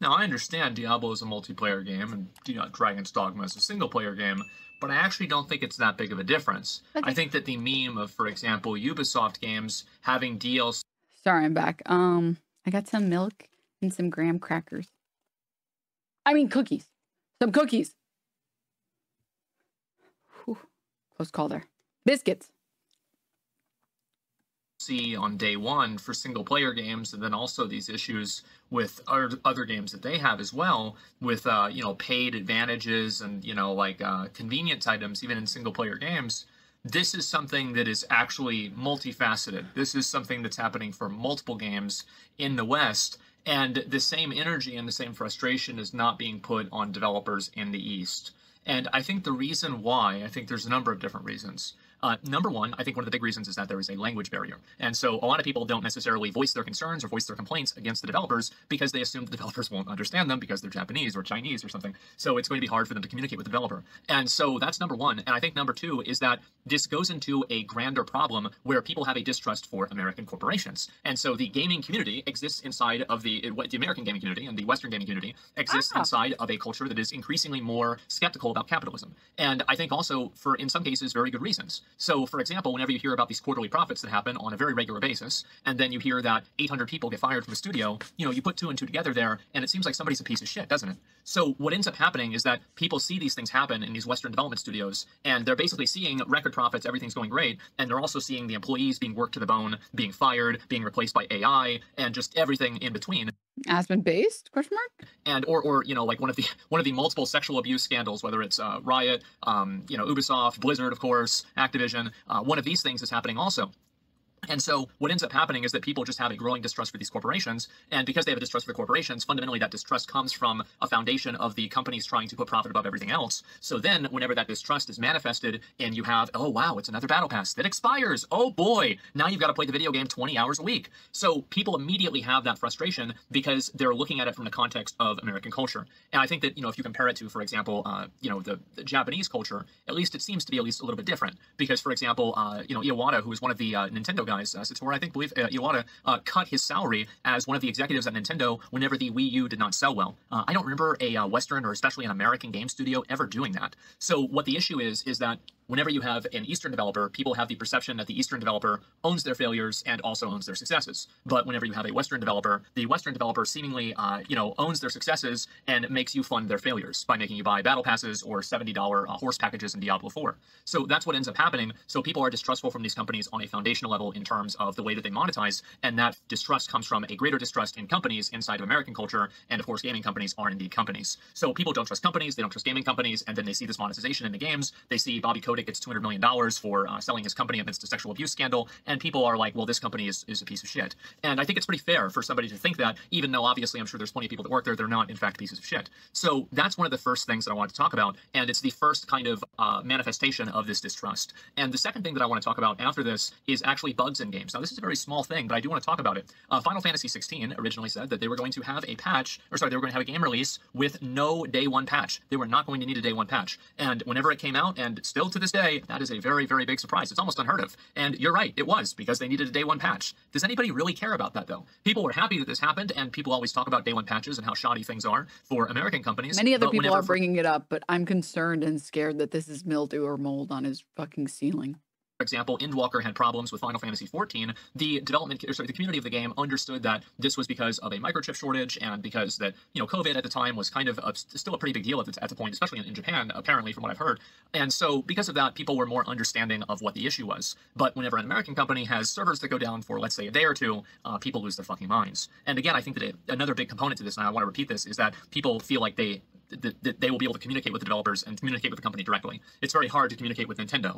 Now, I understand Diablo is a multiplayer game and Dragon's Dogma is a single-player game, but I actually don't think it's that big of a difference. I Okay. think that the meme of, for example, Ubisoft games having DLC Sorry, I'm back. I got some milk and some graham crackers. I mean cookies. Some cookies. Whew. Close call there. Biscuits. on day one for single player games, and then also these issues with other games that they have as well with paid advantages and convenience items even in single player games. This is something that is actually multifaceted. This is something that's happening for multiple games in the West, and the same energy and the same frustration is not being put on developers in the East. And I think the reason why, I think there's a number of different reasons. Number one, I think one of the big reasons is that there is a language barrier. And so a lot of people don't necessarily voice their concerns or voice their complaints against the developers because they assume the developers won't understand them because they're Japanese or Chinese or something. So it's going to be hard for them to communicate with the developer. And so that's number one. And I think number two is that this goes into a grander problem where people have a distrust for American corporations. And so the gaming community exists inside of the American gaming community, and the Western gaming community exists inside of a culture that is increasingly more skeptical about capitalism. And I think also for, in some cases, very good reasons. So, for example, whenever you hear about these quarterly profits that happen on a very regular basis, and then you hear that 800 people get fired from a studio, you put two and two together there, and it seems like somebody's a piece of shit, doesn't it? So what ends up happening is that people see these things happen in these Western development studios, and they're basically seeing record profits, everything's going great, and they're also seeing the employees being worked to the bone, being fired, being replaced by AI, and just everything in between. Aspen based? Question mark? And or like one of the multiple sexual abuse scandals, whether it's Riot, Ubisoft, Blizzard, of course, Activision, one of these things is happening also. And so what ends up happening is that people just have a growing distrust for these corporations. And because they have a distrust for the corporations, fundamentally that distrust comes from a foundation of the companies trying to put profit above everything else. So then whenever that distrust is manifested and you have, oh, wow, it's another battle pass that expires. Oh, boy, now you've got to play the video game 20 hours a week. So people immediately have that frustration because they're looking at it from the context of American culture. And I think that, if you compare it to, for example, the Japanese culture, at least it seems to be at least a little bit different. Because, for example, Iwata, who is one of the Nintendo guys, Satoru, I believe Iwata cut his salary as one of the executives at Nintendo whenever the Wii U did not sell well. I don't remember a Western or especially an American game studio ever doing that. So what the issue is that whenever you have an Eastern developer, people have the perception that the Eastern developer owns their failures and also owns their successes. But whenever you have a Western developer, the Western developer seemingly, owns their successes and makes you fund their failures by making you buy battle passes or $70 horse packages in Diablo 4. So that's what ends up happening. So people are distrustful from these companies on a foundational level in terms of the way that they monetize, and that distrust comes from a greater distrust in companies inside of American culture, and of course gaming companies are indeed companies. So people don't trust companies, they don't trust gaming companies, and then they see this monetization in the games. They see Bobby Kotick gets $200 million for selling his company amidst a sexual abuse scandal, and people are like, well, this company is a piece of shit. And I think it's pretty fair for somebody to think that, even though obviously I'm sure there's plenty of people that work there, they're not in fact pieces of shit. So that's one of the first things that I wanted to talk about, and it's the first kind of manifestation of this distrust. And the second thing that I want to talk about after this is actually bugs in games. Now, this is a very small thing, but I do want to talk about it. Final Fantasy 16 originally said that they were going to have a patch, they were going to have a game release with no day one patch. They were not going to need a day one patch. And whenever it came out, and still to this day, that is a very, very big surprise. It's almost unheard of. And you're right, it was, because they needed a day one patch. Does anybody really care about that, though? People were happy that this happened, and people always talk about day one patches and how shoddy things are for American companies. Many other people are bringing it up, but I'm concerned and scared that this is mildew or mold on his fucking ceiling. For example, Endwalker had problems with Final Fantasy XIV. The community of the game understood that this was because of a microchip shortage and because that, COVID at the time was kind of still a pretty big deal at the point, especially in Japan, apparently, from what I've heard. And so because of that, people were more understanding of what the issue was. But whenever an American company has servers that go down for, let's say, a day or two, people lose their fucking minds. And again, I think that another big component to this, and I want to repeat this, is that people feel like that they will be able to communicate with the developers and communicate with the company directly. It's very hard to communicate with Nintendo.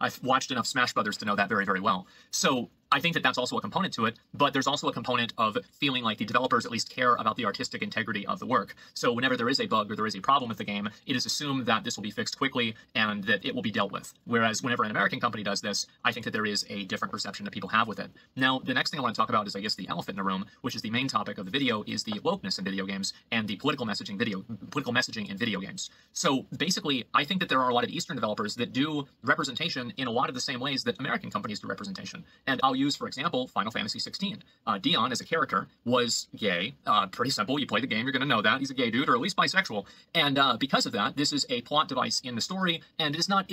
I've watched enough Smash Brothers to know that very, very well. So I think that that's also a component to it, but there's also a component of feeling like the developers at least care about the artistic integrity of the work. So whenever there is a bug or there is a problem with the game, it is assumed that this will be fixed quickly and that it will be dealt with. Whereas whenever an American company does this, I think that there is a different perception that people have with it. Now, the next thing I want to talk about is, I guess, the elephant in the room, which is the main topic of the video, is the wokeness in video games and the political messaging in video games. So basically, I think that there are a lot of Eastern developers that do representation in a lot of the same ways that American companies do representation. And I'll use, for example, Final Fantasy 16. Dion, as a character, was gay. Pretty simple. You play the game, you're going to know that. He's a gay dude, or at least bisexual. And because of that, this is a plot device in the story, and it's not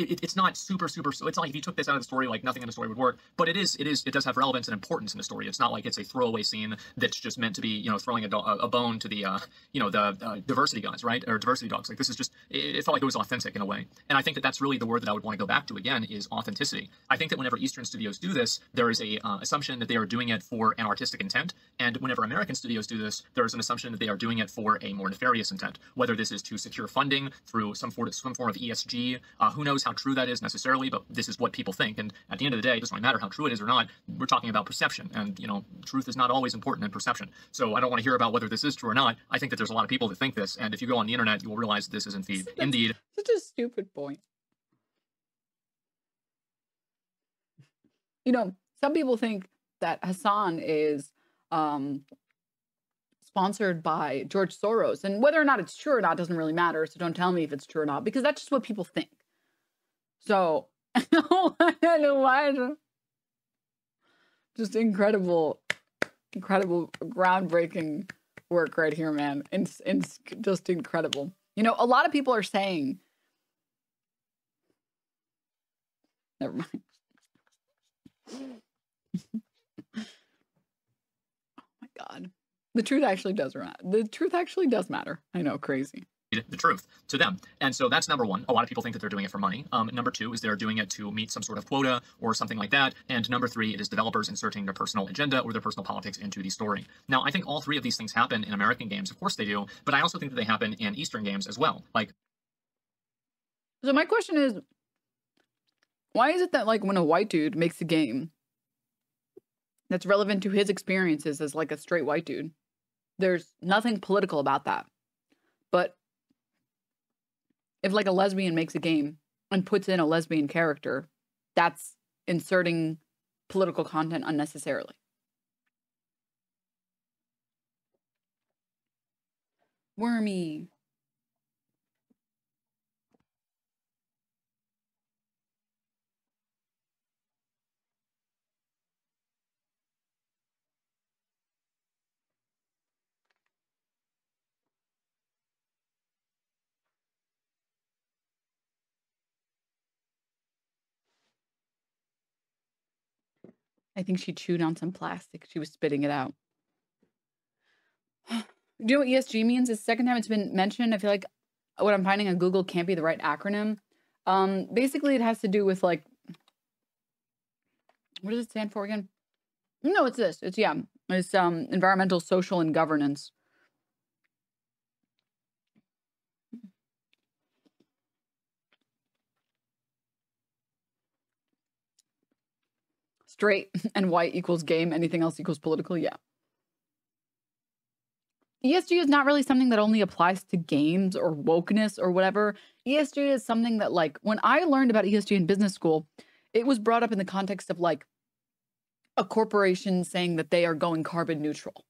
super, so it's not like if you took this out of the story, like nothing in the story would work, but it does have relevance and importance in the story. It's not like it's a throwaway scene that's just meant to be, you know, throwing a bone to the, you know, the diversity guys, right? Or diversity dogs. Like, this is just, it felt like it was authentic in a way. And I think that that's really the word that I would want to go back to again, is authenticity. I think that whenever Eastern studios do this, there is a assumption that they are doing it for an artistic intent. And whenever American studios do this, there is an assumption that they are doing it for a more nefarious intent, whether this is to secure funding through some form of ESG. Who knows how true that is necessarily, but this is what people think. And at the end of the day, it doesn't really matter how true it is or not. We're talking about perception, and, you know, truth is not always important in perception. So I don't want to hear about whether this is true or not. I think that there's a lot of people that think this, and if you go on the internet, you will realize this is indeed such a stupid point. You know, some people think that Hassan is sponsored by George Soros, and whether or not it's true or not doesn't really matter. So don't tell me if it's true or not, because that's just what people think. So, just incredible, groundbreaking work right here, man. It's just incredible. You know, a lot of people are saying, never mind. Oh my God. The truth actually does matter. The truth actually does matter. I know, crazy. The truth to them. And so that's number one. A lot of people think that they're doing it for money. Number two is they're doing it to meet some sort of quota or something like that. And number three, it is developers inserting their personal agenda or their personal politics into the story. Now, I think all three of these things happen in American games. Of course they do. But I also think that they happen in Eastern games as well. Like, so my question is, why is it that, like, when a white dude makes a game that's relevant to his experiences as, like, a straight white dude, there's nothing political about that. But if, like, a lesbian makes a game and puts in a lesbian character, that's inserting political content unnecessarily. Wormy. I think she chewed on some plastic. She was spitting it out. Do you know what ESG means? It's the second time it's been mentioned. I feel like what I'm finding on Google can't be the right acronym. Basically, it has to do with, like, what does it stand for again? No, it's this. It's environmental, social, and governance. Straight and white equals game. Anything else equals political. Yeah. ESG is not really something that only applies to games or wokeness or whatever. ESG is something that, like, when I learned about ESG in business school, it was brought up in the context of, like, a corporation saying that they are going carbon neutral.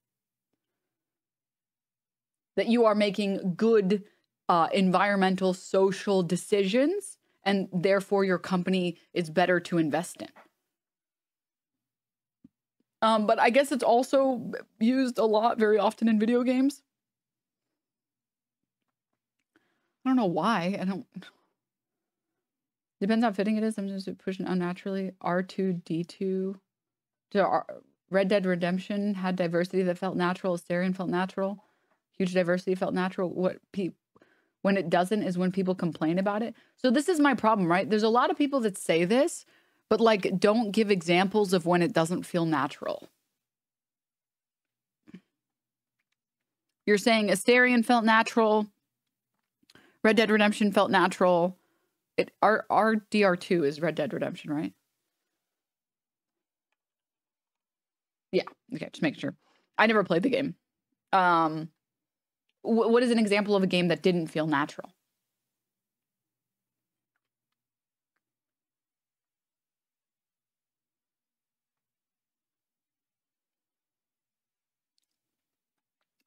That you are making good environmental, social decisions, and therefore your company is better to invest in. But I guess it's also used a lot, very often in video games. I don't know why. Depends how fitting it is. I'm just pushing unnaturally. R2D2. Red Dead Redemption had diversity that felt natural. Asterion felt natural. Huge diversity felt natural. When it doesn't is when people complain about it. So this is my problem, right? There's a lot of people that say this, but, like, don't give examples of when it doesn't feel natural. You're saying Asterion felt natural. Red Dead Redemption felt natural. RDR2 is Red Dead Redemption, right? Yeah. Okay, just making sure. I never played the game. What is an example of a game that didn't feel natural?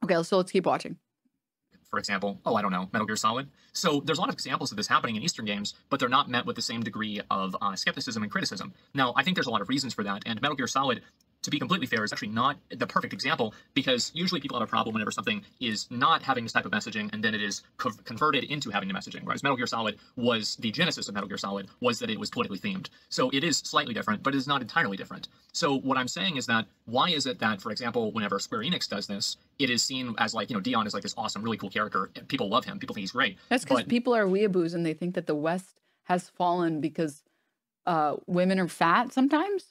Okay, so let's keep watching. for example. Oh, I don't know, Metal Gear Solid. So there's a lot of examples of this happening in Eastern games, but they're not met with the same degree of skepticism and criticism. Now, I think there's a lot of reasons for that, and Metal Gear Solid, to be completely fair, is actually not the perfect example, because usually people have a problem whenever something is not having this type of messaging and then it is converted into having the messaging, whereas Metal Gear Solid was, the genesis of Metal Gear Solid was that it was politically themed. So it is slightly different, but it is not entirely different. So what I'm saying is that, why is it that, for example, whenever Square Enix does this, it is seen as like, Dion is like this awesome, really cool character, and people love him, people think he's great. That's because people are weeaboos and they think that the West has fallen because women are fat sometimes.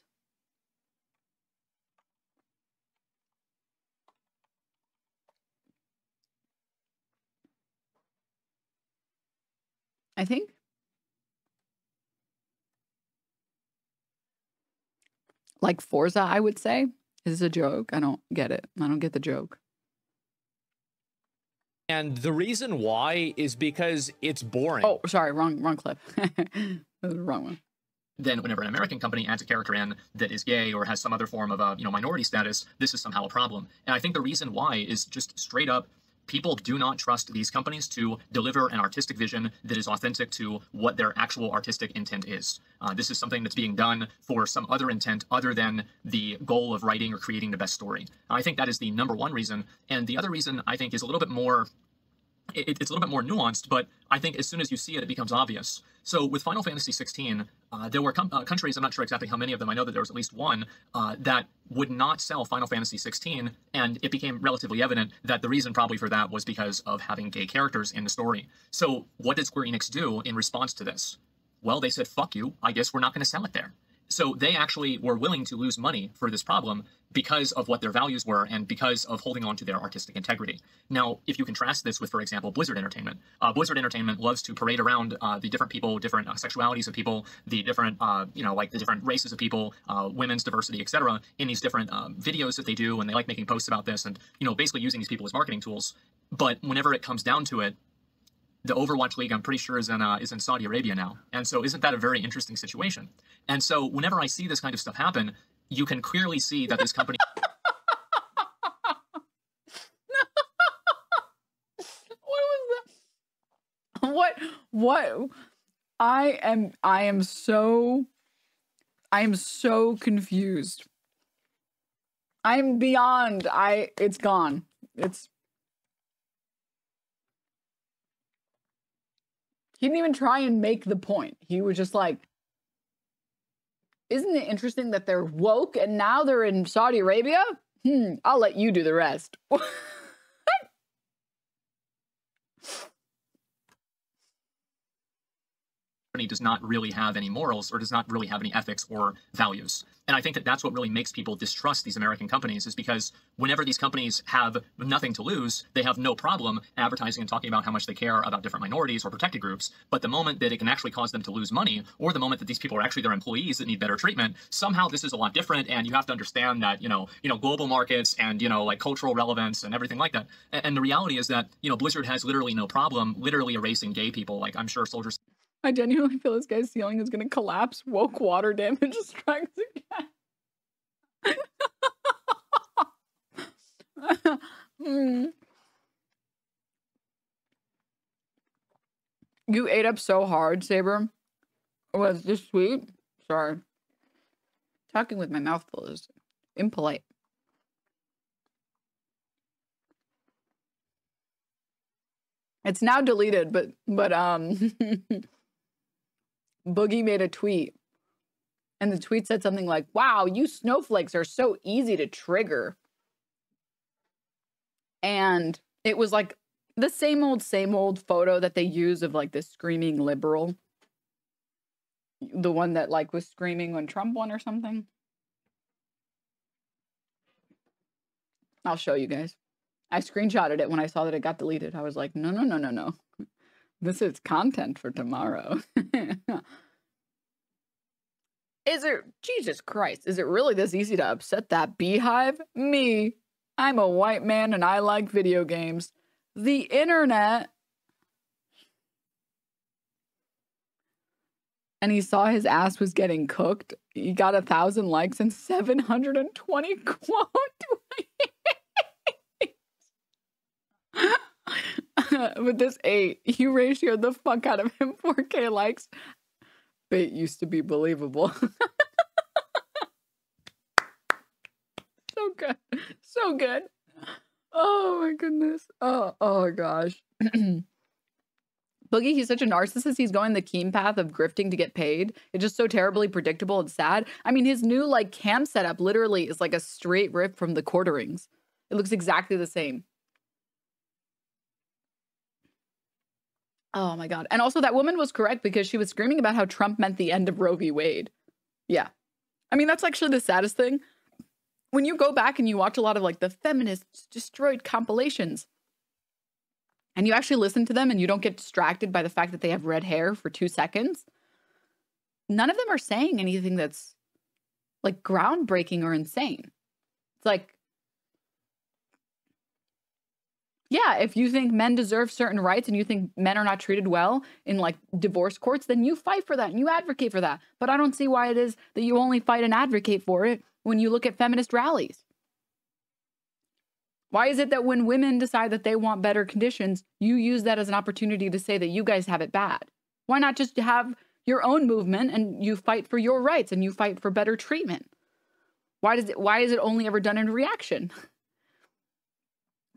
I think. Like Forza, I would say. Is this a joke? I don't get it. I don't get the joke. And the reason why is because it's boring. Oh, sorry, wrong clip. That was the wrong one. Then whenever an American company adds a character in that is gay or has some other form of a minority status, this is somehow a problem. And I think the reason why is just straight up, people do not trust these companies to deliver an artistic vision that is authentic to what their actual artistic intent is. This is something that's being done for some other intent other than the goal of writing or creating the best story. I think that is the number one reason. And the other reason, I think, is a little bit more, it's a little bit more nuanced, but I think as soon as you see it, it becomes obvious. So with Final Fantasy 16, there were countries, I'm not sure exactly how many of them, I know that there was at least one, that would not sell Final Fantasy 16, and it became relatively evident that the reason probably for that was because of having gay characters in the story. So what did Square Enix do in response to this? Well, they said, fuck you, I guess we're not going to sell it there. So they actually were willing to lose money for this problem because of what their values were and because of holding on to their artistic integrity. Now, if you contrast this with, for example, Blizzard Entertainment, Blizzard Entertainment loves to parade around the different people, different sexualities of people, the different, like the different races of people, women's diversity, etc., in these different videos that they do, and they like making posts about this and, basically using these people as marketing tools. But whenever it comes down to it, the Overwatch League, I'm pretty sure, is in Saudi Arabia now. And so isn't that a very interesting situation? And so whenever I see this kind of stuff happen, you can clearly see that this company... What was that? What? I am so confused. I'm beyond, it's gone. He didn't even try and make the point. He was just like, isn't it interesting that they're woke and now they're in Saudi Arabia? I'll let you do the rest. Does not really have any morals or does not really have any ethics or values. And I think that that's what really makes people distrust these American companies, is because whenever these companies have nothing to lose, they have no problem advertising and talking about how much they care about different minorities or protected groups. But the moment that it can actually cause them to lose money, or the moment that these people are actually their employees that need better treatment, somehow this is a lot different. And you have to understand that, global markets and, like cultural relevance and everything like that. And the reality is that, Blizzard has literally no problem literally erasing gay people. Like, I'm sure soldiers... I genuinely feel this guy's ceiling is going to collapse. Woke water damage strikes again. You ate up so hard, Saber. Was this sweet? Sorry. Talking with my mouth full is impolite. It's now deleted, but Boogie made a tweet, and the tweet said something like, wow, you snowflakes are so easy to trigger. And it was like the same old photo that they use of like this screaming liberal. The one that like was screaming when Trump won or something. I'll show you guys. I screenshotted it when I saw that it got deleted. I was like, no. This is content for tomorrow. Jesus Christ, is it really this easy to upset that beehive? Me, I'm a white man and I like video games. The internet. And he saw his ass was getting cooked. He got 1,000 likes and 720 quote tweets. With this 8, you ratioed the fuck out of him. 4K likes. Bait used to be believable. So good. So good. Oh my goodness. Oh gosh. Boogie, he's such a narcissist. He's going the Keem path of grifting to get paid. It's just so terribly predictable and sad. I mean, his new like cam setup literally is like a straight rip from the Quarterings. It looks exactly the same. Oh my God. And also that woman was correct because she was screaming about how Trump meant the end of Roe v. Wade. Yeah. I mean, that's actually the saddest thing. When you go back and you watch a lot of like the feminists destroyed compilations, and you actually listen to them and you don't get distracted by the fact that they have red hair for 2 seconds, none of them are saying anything that's like groundbreaking or insane. It's like, yeah, if you think men deserve certain rights and you think men are not treated well in like divorce courts, then you fight for that and you advocate for that. But I don't see why it is that you only fight and advocate for it when you look at feminist rallies. Why is it that when women decide that they want better conditions, you use that as an opportunity to say that you guys have it bad? Why not just have your own movement and you fight for your rights and you fight for better treatment? Why is it only ever done in reaction?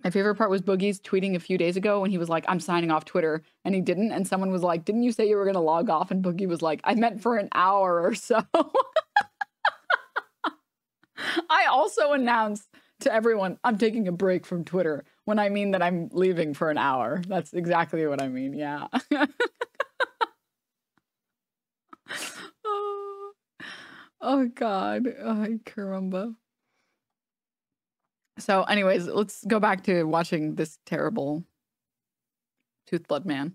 My favorite part was Boogie's tweeting a few days ago when he was like, I'm signing off Twitter, and he didn't. And someone was like, didn't you say you were going to log off? And Boogie was like, I meant for an hour or so. I also announced to everyone, I'm taking a break from Twitter when I mean that I'm leaving for an hour. That's exactly what I mean. Yeah. Oh God. Oh, caramba. So anyways, let's go back to watching this terrible Toothblood man.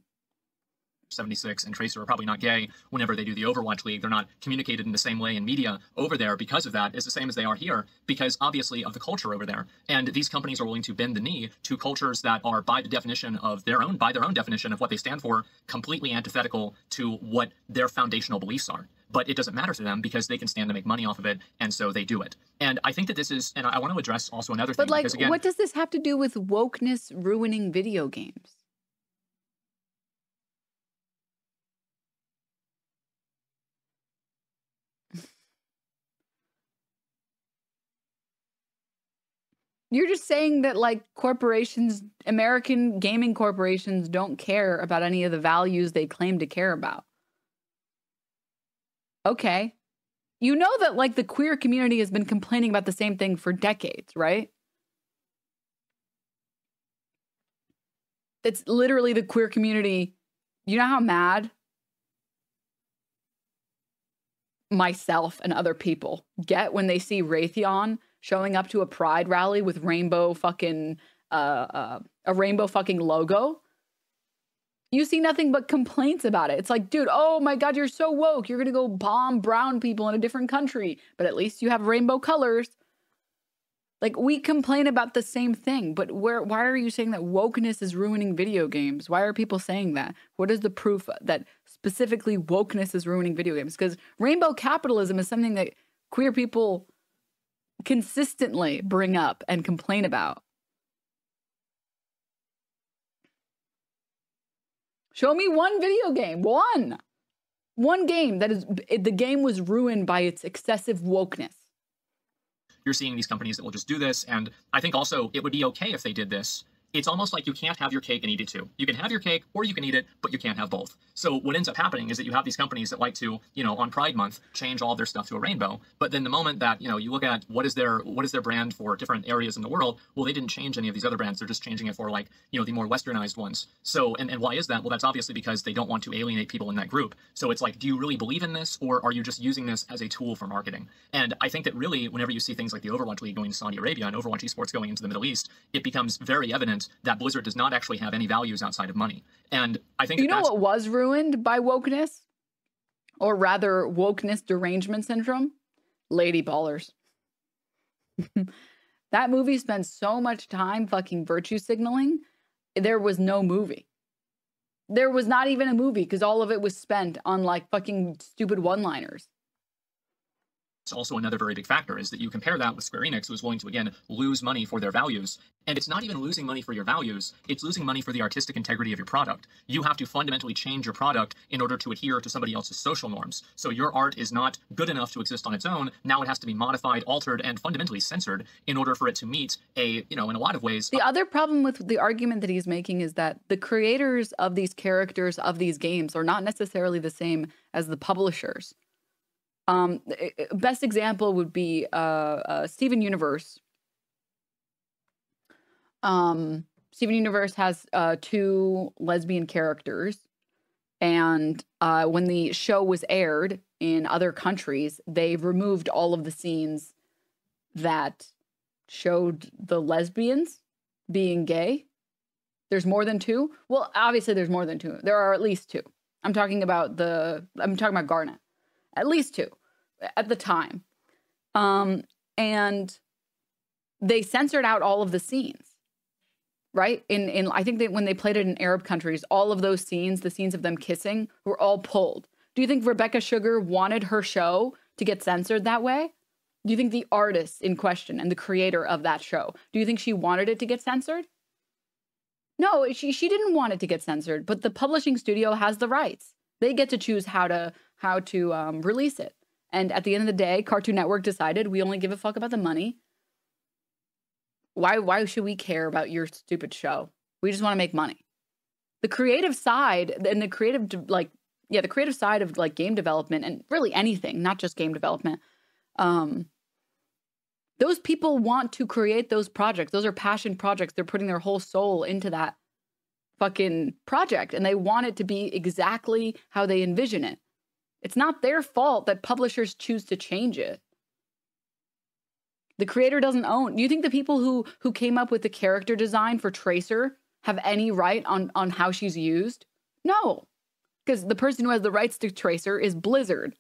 76 and Tracer are probably not gay. Whenever they do the Overwatch League, they're not communicated in the same way in media over there because of that. Is the same as they are here because obviously of the culture over there. And these companies are willing to bend the knee to cultures that are by the definition of their own, by their own definition of what they stand for, completely antithetical to what their foundational beliefs are. But it doesn't matter to them because they can stand to make money off of it, and so they do it. And I think that this is, and I want to address also another thing. But like, because again, what does this have to do with wokeness ruining video games? You're just saying that like corporations, American gaming corporations don't care about any of the values they claim to care about. Okay. You know that like the queer community has been complaining about the same thing for decades, right? It's literally the queer community. You know how mad myself and other people get when they see Raytheon showing up to a pride rally with rainbow fucking a rainbow fucking logo? You see nothing but complaints about it. It's like, dude, oh my God, you're so woke. You're gonna go bomb brown people in a different country, but at least you have rainbow colors. Like, we complain about the same thing, but why are you saying that wokeness is ruining video games? Why are people saying that? What is the proof that specifically wokeness is ruining video games? Because rainbow capitalism is something that queer people consistently bring up and complain about. Show me one video game, one game that is, the game was ruined by its excessive wokeness. you're seeing these companies that will just do this. And I think also it would be okay if they did this. It's almost like you can't have your cake and eat it too. You can have your cake or you can eat it, but you can't have both. So what ends up happening is that you have these companies that like to, on Pride Month, change all their stuff to a rainbow. But then the moment that, you look at what is their brand for different areas in the world, well, they didn't change any of these other brands. They're just changing it for like, the more westernized ones. So, and why is that? Well, that's obviously because they don't want to alienate people in that group. So it's like, do you really believe in this, or are you just using this as a tool for marketing? And I think that really, whenever you see things like the Overwatch League going to Saudi Arabia and Overwatch esports going into the Middle East, it becomes very evident that Blizzard does not actually have any values outside of money. And I think what was ruined by wokeness, or rather wokeness derangement syndrome? Lady Ballers. That movie spends so much time fucking virtue signaling. There was no movie. There was not even a movie because all of it was spent on like fucking stupid one-liners. also another very big factor, is that you compare that with Square Enix, who is willing to, again, lose money for their values. And it's not even losing money for your values, it's losing money for the artistic integrity of your product. You have to fundamentally change your product in order to adhere to somebody else's social norms. So your art is not good enough to exist on its own. Now it has to be modified, altered, and fundamentally censored in order for it to meet a, in a lot of ways. The other problem with the argument that he's making is that the creators of these characters of these games are not necessarily the same as the publishers. Best example would be Steven Universe. Steven Universe has 2 lesbian characters, and when the show was aired in other countries, they removed all of the scenes that showed the lesbians being gay. There's more than 2. Well, obviously there's more than 2. There are at least 2. I'm talking about Garnet. At least 2 at the time. And they censored out all of the scenes, right? In I think that when they played it in Arab countries, all of those scenes, the scenes of them kissing, were all pulled. Do you think Rebecca Sugar wanted her show to get censored that way? Do you think the artist in question and the creator of that show, do you think she wanted it to get censored? No, she didn't want it to get censored, but the publishing studio has the rights. They get to choose how to release it. And at the end of the day, Cartoon Network decided we only give a fuck about the money. Why should we care about your stupid show? We just want to make money. The creative side and the creative side of like game development and really anything, not just game development. Those people want to create those projects. Those are passion projects. They're putting their whole soul into that fucking project, and they want it to be exactly how they envision it. It's not their fault that publishers choose to change it. The creator doesn't own. Do you think the people who came up with the character design for Tracer have any right on how she's used? No, because the person who has the rights to Tracer is Blizzard.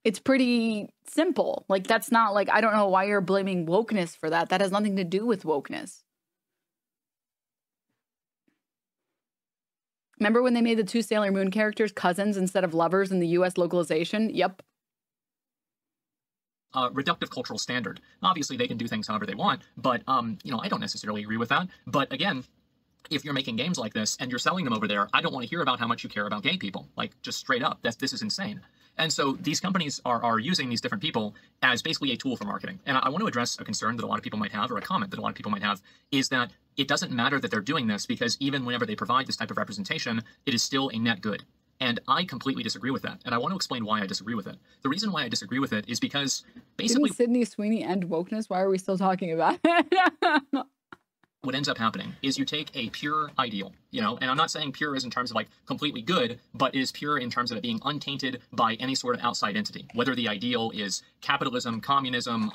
It's pretty simple. Like, that's not like, I don't know why you're blaming wokeness for that. That has nothing to do with wokeness. Remember when they made the 2 Sailor Moon characters cousins instead of lovers in the US localization? Yep. Reductive cultural standard. Obviously, they can do things however they want, but, I don't necessarily agree with that. But again, if you're making games like this and you're selling them over there, I don't want to hear about how much you care about gay people. Like, just straight up. This is insane. And so these companies are using these different people as basically a tool for marketing. And I want to address a concern that a lot of people might have, or a comment that a lot of people might have, is that it doesn't matter that they're doing this, because even whenever they provide this type of representation, it is still a net good. And I completely disagree with that. And I want to explain why I disagree with it. The reason why I disagree with it is because basically— Didn't Sydney Sweeney end wokeness? Why are we still talking about it? What ends up happening is you take a pure ideal, and I'm not saying pure is in terms of like completely good, but is pure in terms of it being untainted by any sort of outside entity, whether the ideal is capitalism, communism,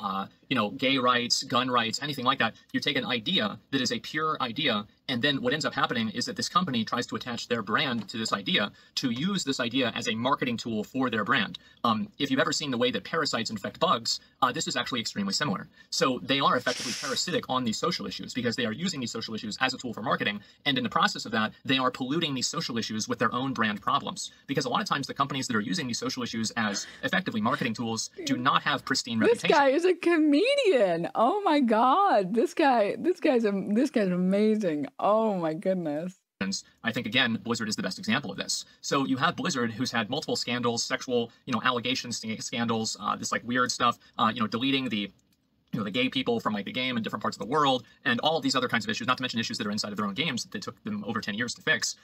gay rights, gun rights, anything like that. You take an idea that is a pure idea, and then what ends up happening is that this company tries to attach their brand to this idea, to use this idea as a marketing tool for their brand. If you've ever seen the way that parasites infect bugs, this is actually extremely similar. So they are effectively parasitic on these social issues, because they are using these social issues as a tool for marketing, and in the process of that, they are polluting these social issues with their own brand problems. Because a lot of times the companies that are using these social issues as effectively marketing tools do not have pristine reputation. This guy is a comedian. Oh my God. This guy's amazing. Oh my goodness. I think, again, Blizzard is the best example of this. So you have Blizzard, who's had multiple scandals, sexual, allegations, scandals, this like weird stuff, deleting the gay people from like the game in different parts of the world, and all of these other kinds of issues, not to mention issues that are inside of their own games that took them over 10 years to fix.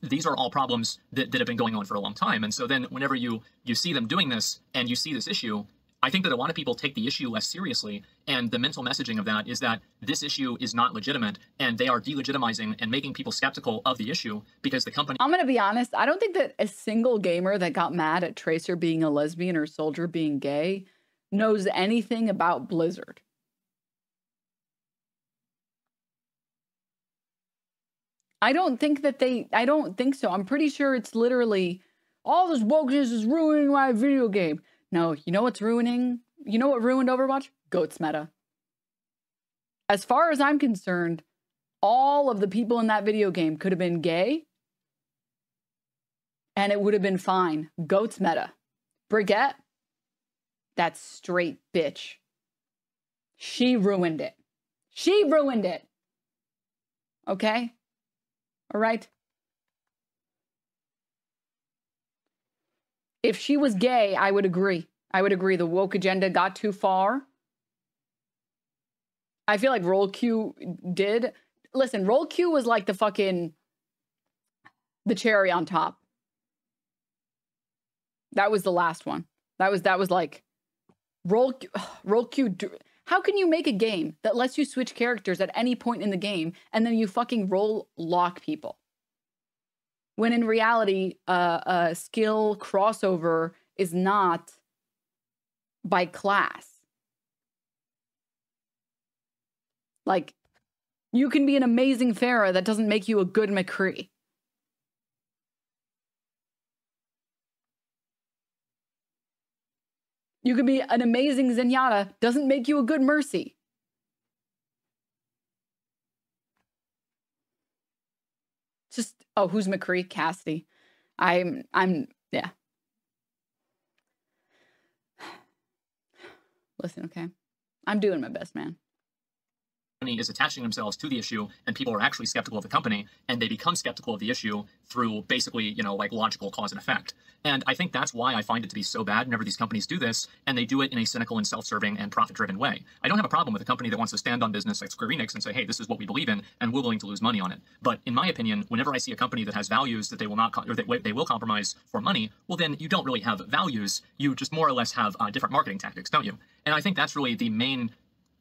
These are all problems that have been going on for a long time. And so then whenever you see them doing this and you see this issue, I think that a lot of people take the issue less seriously, and the mental messaging of that is that this issue is not legitimate, and they are delegitimizing and making people skeptical of the issue because the company— I'm going to be honest. I don't think that a single gamer that got mad at Tracer being a lesbian or Soldier being gay knows anything about Blizzard. I don't think so. I'm pretty sure it's literally, all this wokeness is ruining my video game. No, you know what's ruining? You know what ruined Overwatch? Goats meta. As far as I'm concerned, all of the people in that video game could have been gay, and it would have been fine. Goats meta. Brigitte, that straight bitch. She ruined it. She ruined it. Okay? All right? If she was gay, I would agree. I would agree the woke agenda got too far. I feel like Roll Q did. Listen, Roll Q was like the cherry on top. That was the last one. That was like Roll Q. How can you make a game that lets you switch characters at any point in the game and then you fucking roll lock people? When in reality, a skill crossover is not by class. Like, you can be an amazing Pharah, that doesn't make you a good McCree. You can be an amazing Zenyatta, doesn't make you a good Mercy. Just, oh, who's McCree? Cassidy. Yeah. Listen, okay? I'm doing my best, man. Is attaching themselves to the issue, and people are actually skeptical of the company, and they become skeptical of the issue through basically, you know, like logical cause and effect. And I think that's why I find it to be so bad whenever these companies do this, and they do it in a cynical and self-serving and profit-driven way. I don't have a problem with a company that wants to stand on business like Square Enix and say, hey, this is what we believe in, and we're willing to lose money on it. But in my opinion, whenever I see a company that has values that they will not, or that they will compromise for money, well, then you don't really have values. You just more or less have different marketing tactics, don't you? And I think that's really the main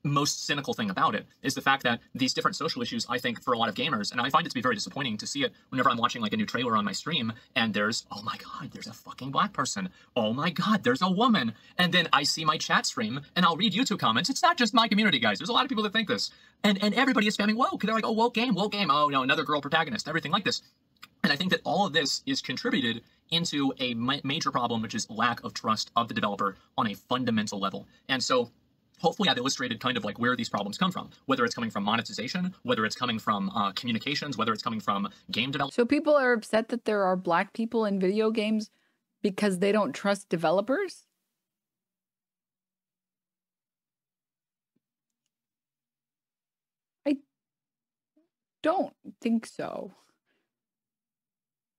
most cynical thing about it, is the fact that these different social issues, I think, for a lot of gamers, and I find it to be very disappointing to see it whenever I'm watching like a new trailer on my stream, and there's, oh my god, there's a fucking black person. Oh my god, there's a woman. And then I see my chat stream, and I'll read YouTube comments. It's not just my community, guys. There's a lot of people that think this. And everybody is spamming woke. They're like, oh, woke game. Oh, no, another girl protagonist, everything like this. And I think that all of this is contributed into a major problem, which is lack of trust of the developer on a fundamental level. And so hopefully I've illustrated kind of like where these problems come from, whether it's coming from monetization, whether it's coming from communications, whether it's coming from game development. So people are upset that there are black people in video games because they don't trust developers? I don't think so.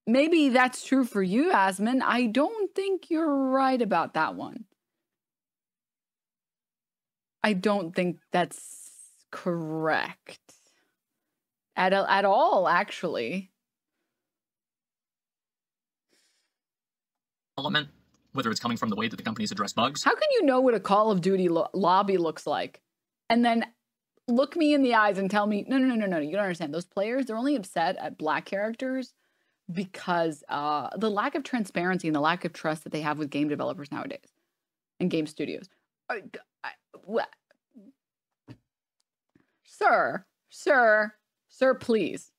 Maybe that's true for you, Asmon. I don't think you're right about that one. I don't think that's correct at all, actually. Development, whether it's coming from the way that the companies address bugs. How can you know what a Call of Duty lobby looks like? And then look me in the eyes and tell me, no, you don't understand. Those players, they're only upset at black characters because the lack of transparency and the lack of trust that they have with game developers nowadays and game studios. Sir, please.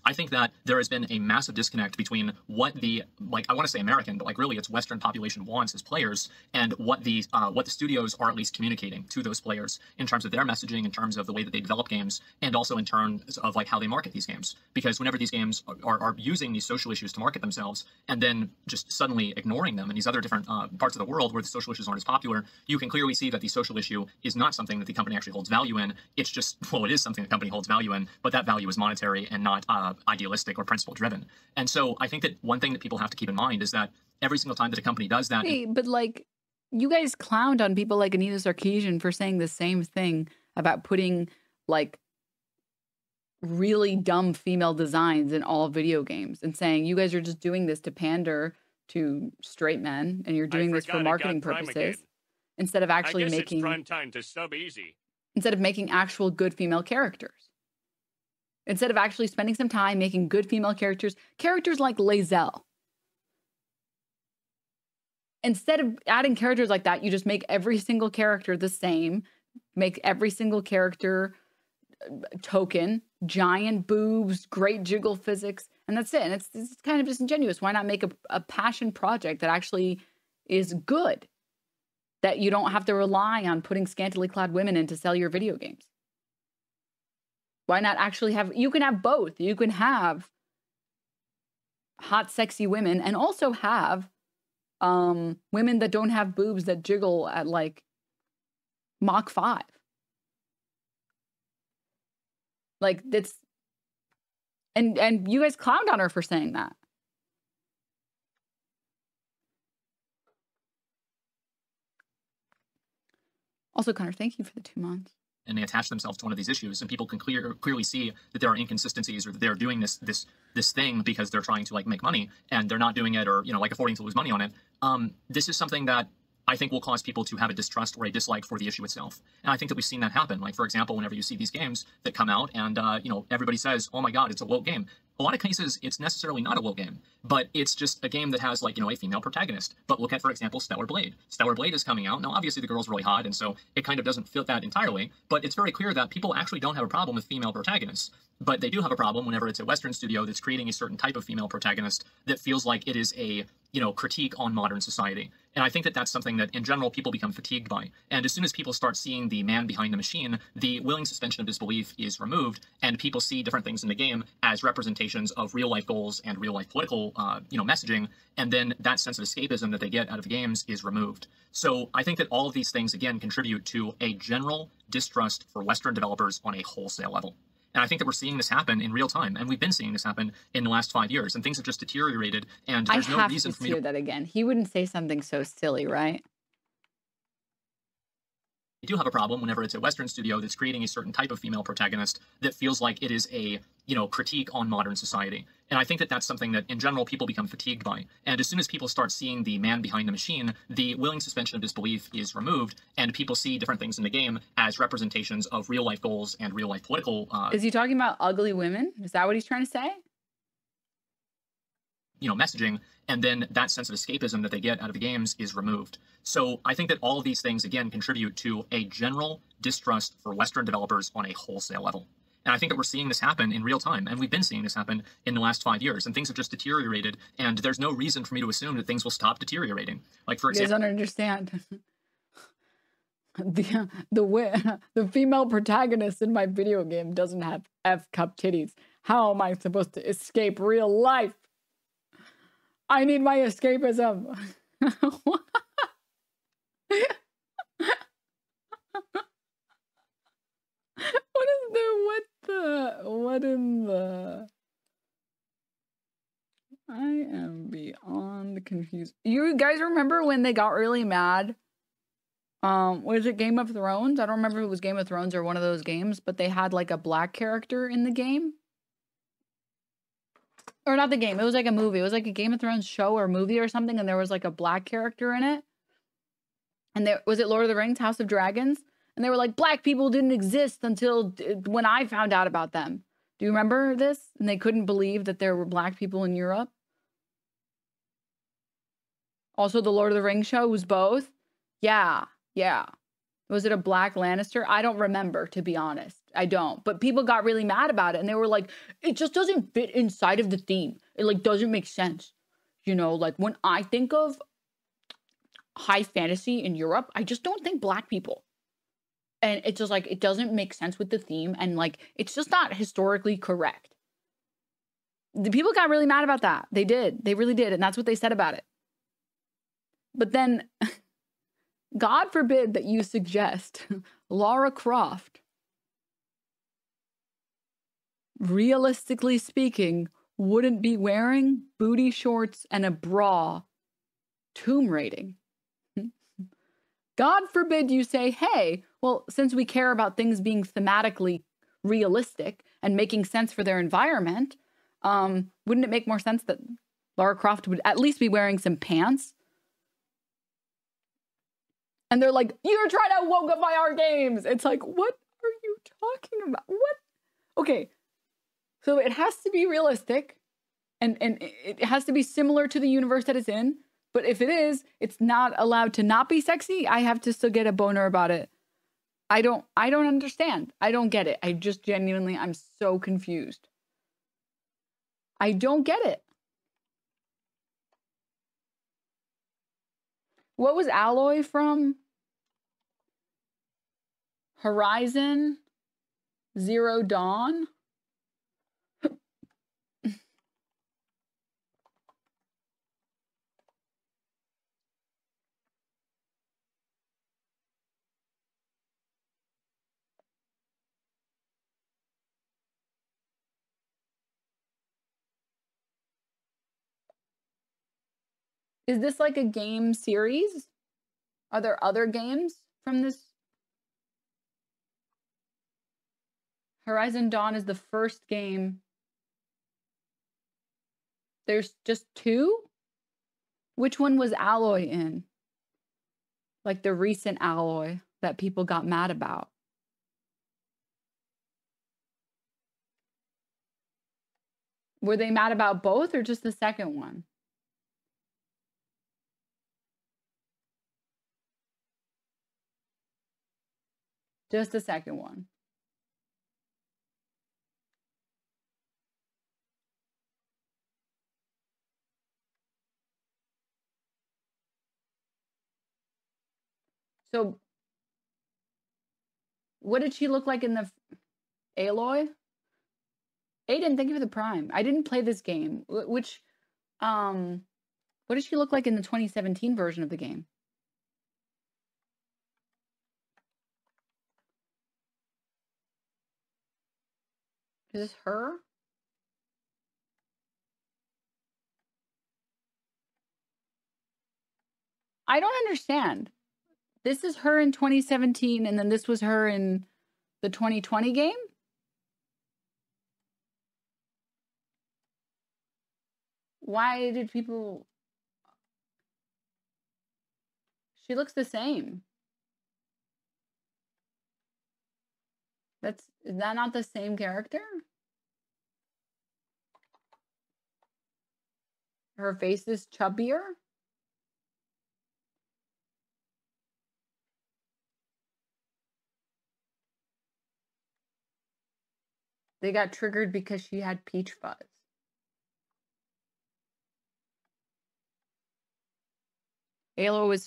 I think that there has been a massive disconnect between what the, like, I want to say American, but like really it's Western population wants as players, and what the studios are at least communicating to those players in terms of their messaging, in terms of the way that they develop games, and also in terms of like how they market these games. Because whenever these games are using these social issues to market themselves, and then just suddenly ignoring them in these other different parts of the world where the social issues aren't as popular, you can clearly see that the social issue is not something that the company actually holds value in. It's just, well, it is something the company holds value in, but that value is monetary and not idealistic or principle driven. And so I think that one thing that people have to keep in mind is that every single time that a company does that. Hey, but like, you guys clowned on people like Anita Sarkeesian for saying the same thing about putting like really dumb female designs in all video games and saying you guys are just doing this to pander to straight men and you're doing this for marketing purposes instead of actually making prime time to sub easy. Instead of making actual good female characters. Instead of actually spending some time making good female characters like Lae'zel. Instead of adding characters like that, you just make every single character the same, make every single character token, giant boobs, great jiggle physics, and that's it. And it's kind of disingenuous. Why not make a passion project that actually is good? That you don't have to rely on putting scantily clad women in to sell your video games. Why not actually have, you can have both. You can have hot, sexy women and also have women that don't have boobs that jiggle at like Mach 5. Like it's, and you guys clowned on her for saying that. Also, Connor, thank you for the 2 months. And they attach themselves to one of these issues, and people can clearly see that there are inconsistencies, or that they're doing this thing because they're trying to like make money, and they're not doing it, or like affording to lose money on it. This is something that I think will cause people to have a distrust or a dislike for the issue itself. And I think that we've seen that happen. Like, for example, whenever you see these games that come out and, everybody says, oh my God, it's a woke game. A lot of cases, it's necessarily not a woke game, but it's just a game that has, like, a female protagonist. But look at, for example, Stellar Blade. Stellar Blade is coming out. Now, obviously, the girl's really hot, and so it kind of doesn't fit that entirely, but it's very clear that people actually don't have a problem with female protagonists. But they do have a problem whenever it's a Western studio that's creating a certain type of female protagonist that feels like it is a, critique on modern society. And I think that that's something that, in general, people become fatigued by. And as soon as people start seeing the man behind the machine, the willing suspension of disbelief is removed, and people see different things in the game as representations of real-life goals and real-life political, messaging, and then that sense of escapism that they get out of games is removed. So I think that all of these things, again, contribute to a general distrust for Western developers on a wholesale level. And I think that we're seeing this happen in real time, and we've been seeing this happen in the last 5 years, and things have just deteriorated, and there's no reason for me to hear that again. He wouldn't say something so silly, right? You do have a problem whenever it's a Western studio that's creating a certain type of female protagonist that feels like it is a, critique on modern society. And I think that that's something that, in general, people become fatigued by. And as soon as people start seeing the man behind the machine, the willing suspension of disbelief is removed, and people see different things in the game as representations of real-life goals and real-life political... Is he talking about ugly women? Is that what he's trying to say? Messaging, and then that sense of escapism that they get out of the games is removed. So I think that all of these things, again, contribute to a general distrust for Western developers on a wholesale level. And I think that we're seeing this happen in real time, and we've been seeing this happen in the last 5 years, and things have just deteriorated, and there's no reason for me to assume that things will stop deteriorating. Like, for example... You guys don't understand. The female protagonist in my video game doesn't have F-cup titties. How am I supposed to escape real life? I need my escapism. What in the... I am beyond confused. You guys remember when they got really mad? Was it Game of Thrones? I don't remember if it was Game of Thrones or one of those games, but they had like a black character in the game. Or not the game, it was like a movie. It was like a Game of Thrones show or movie or something, and there was like a black character in it. And was it Lord of the Rings, House of Dragons? And they were like, black people didn't exist until when I found out about them. Do you remember this? And they couldn't believe that there were black people in Europe. Also, the Lord of the Rings show was both. Yeah. Was it a black Lannister? I don't remember, to be honest. I don't. But people got really mad about it. And they were like, it just doesn't fit inside of the theme. It like doesn't make sense. Like when I think of high fantasy in Europe, I just don't think black people. And it's just like, it doesn't make sense with the theme. And like, it's just not historically correct. The people got really mad about that. They did. They really did. And that's what they said about it. But then, God forbid that you suggest Lara Croft, realistically speaking, wouldn't be wearing booty shorts and a bra tomb raiding. God forbid you say, hey, well, since we care about things being thematically realistic and making sense for their environment, wouldn't it make more sense that Lara Croft would at least be wearing some pants? And they're like, you're trying to wokeify our games. It's like, what are you talking about? What? Okay, so it has to be realistic and it has to be similar to the universe that it's in. But if it is, it's not allowed to not be sexy. I have to still get a boner about it. I don't understand. I don't get it. I just genuinely, I'm so confused. I don't get it. What was Alloy from? Horizon Zero Dawn? Is this like a game series? Are there other games from this? Horizon Dawn is the first game. There's just 2? Which one was Alloy in? Like the recent Alloy that people got mad about. Were they mad about both or just the second one? Just the second one. So, what did she look like in the Aloy? Aiden, thank you for the Prime. I didn't play this game. What did she look like in the 2017 version of the game? Is this her? I don't understand. This is her in 2017, and then this was her in the 2020 game? Why did people... She looks the same. Is that not the same character? Her face is chubbier? They got triggered because she had peach fuzz. Aloy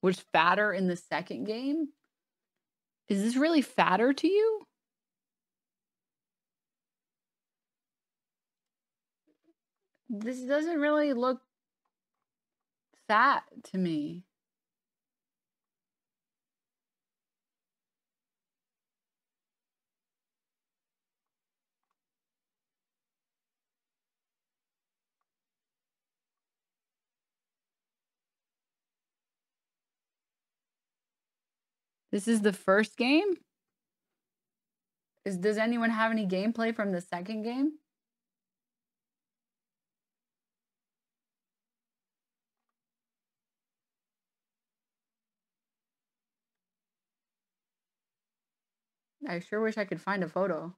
was fatter in the second game? Is this really fatter to you? This doesn't really look fat to me. This is the first game? Does anyone have any gameplay from the second game? I sure wish I could find a photo.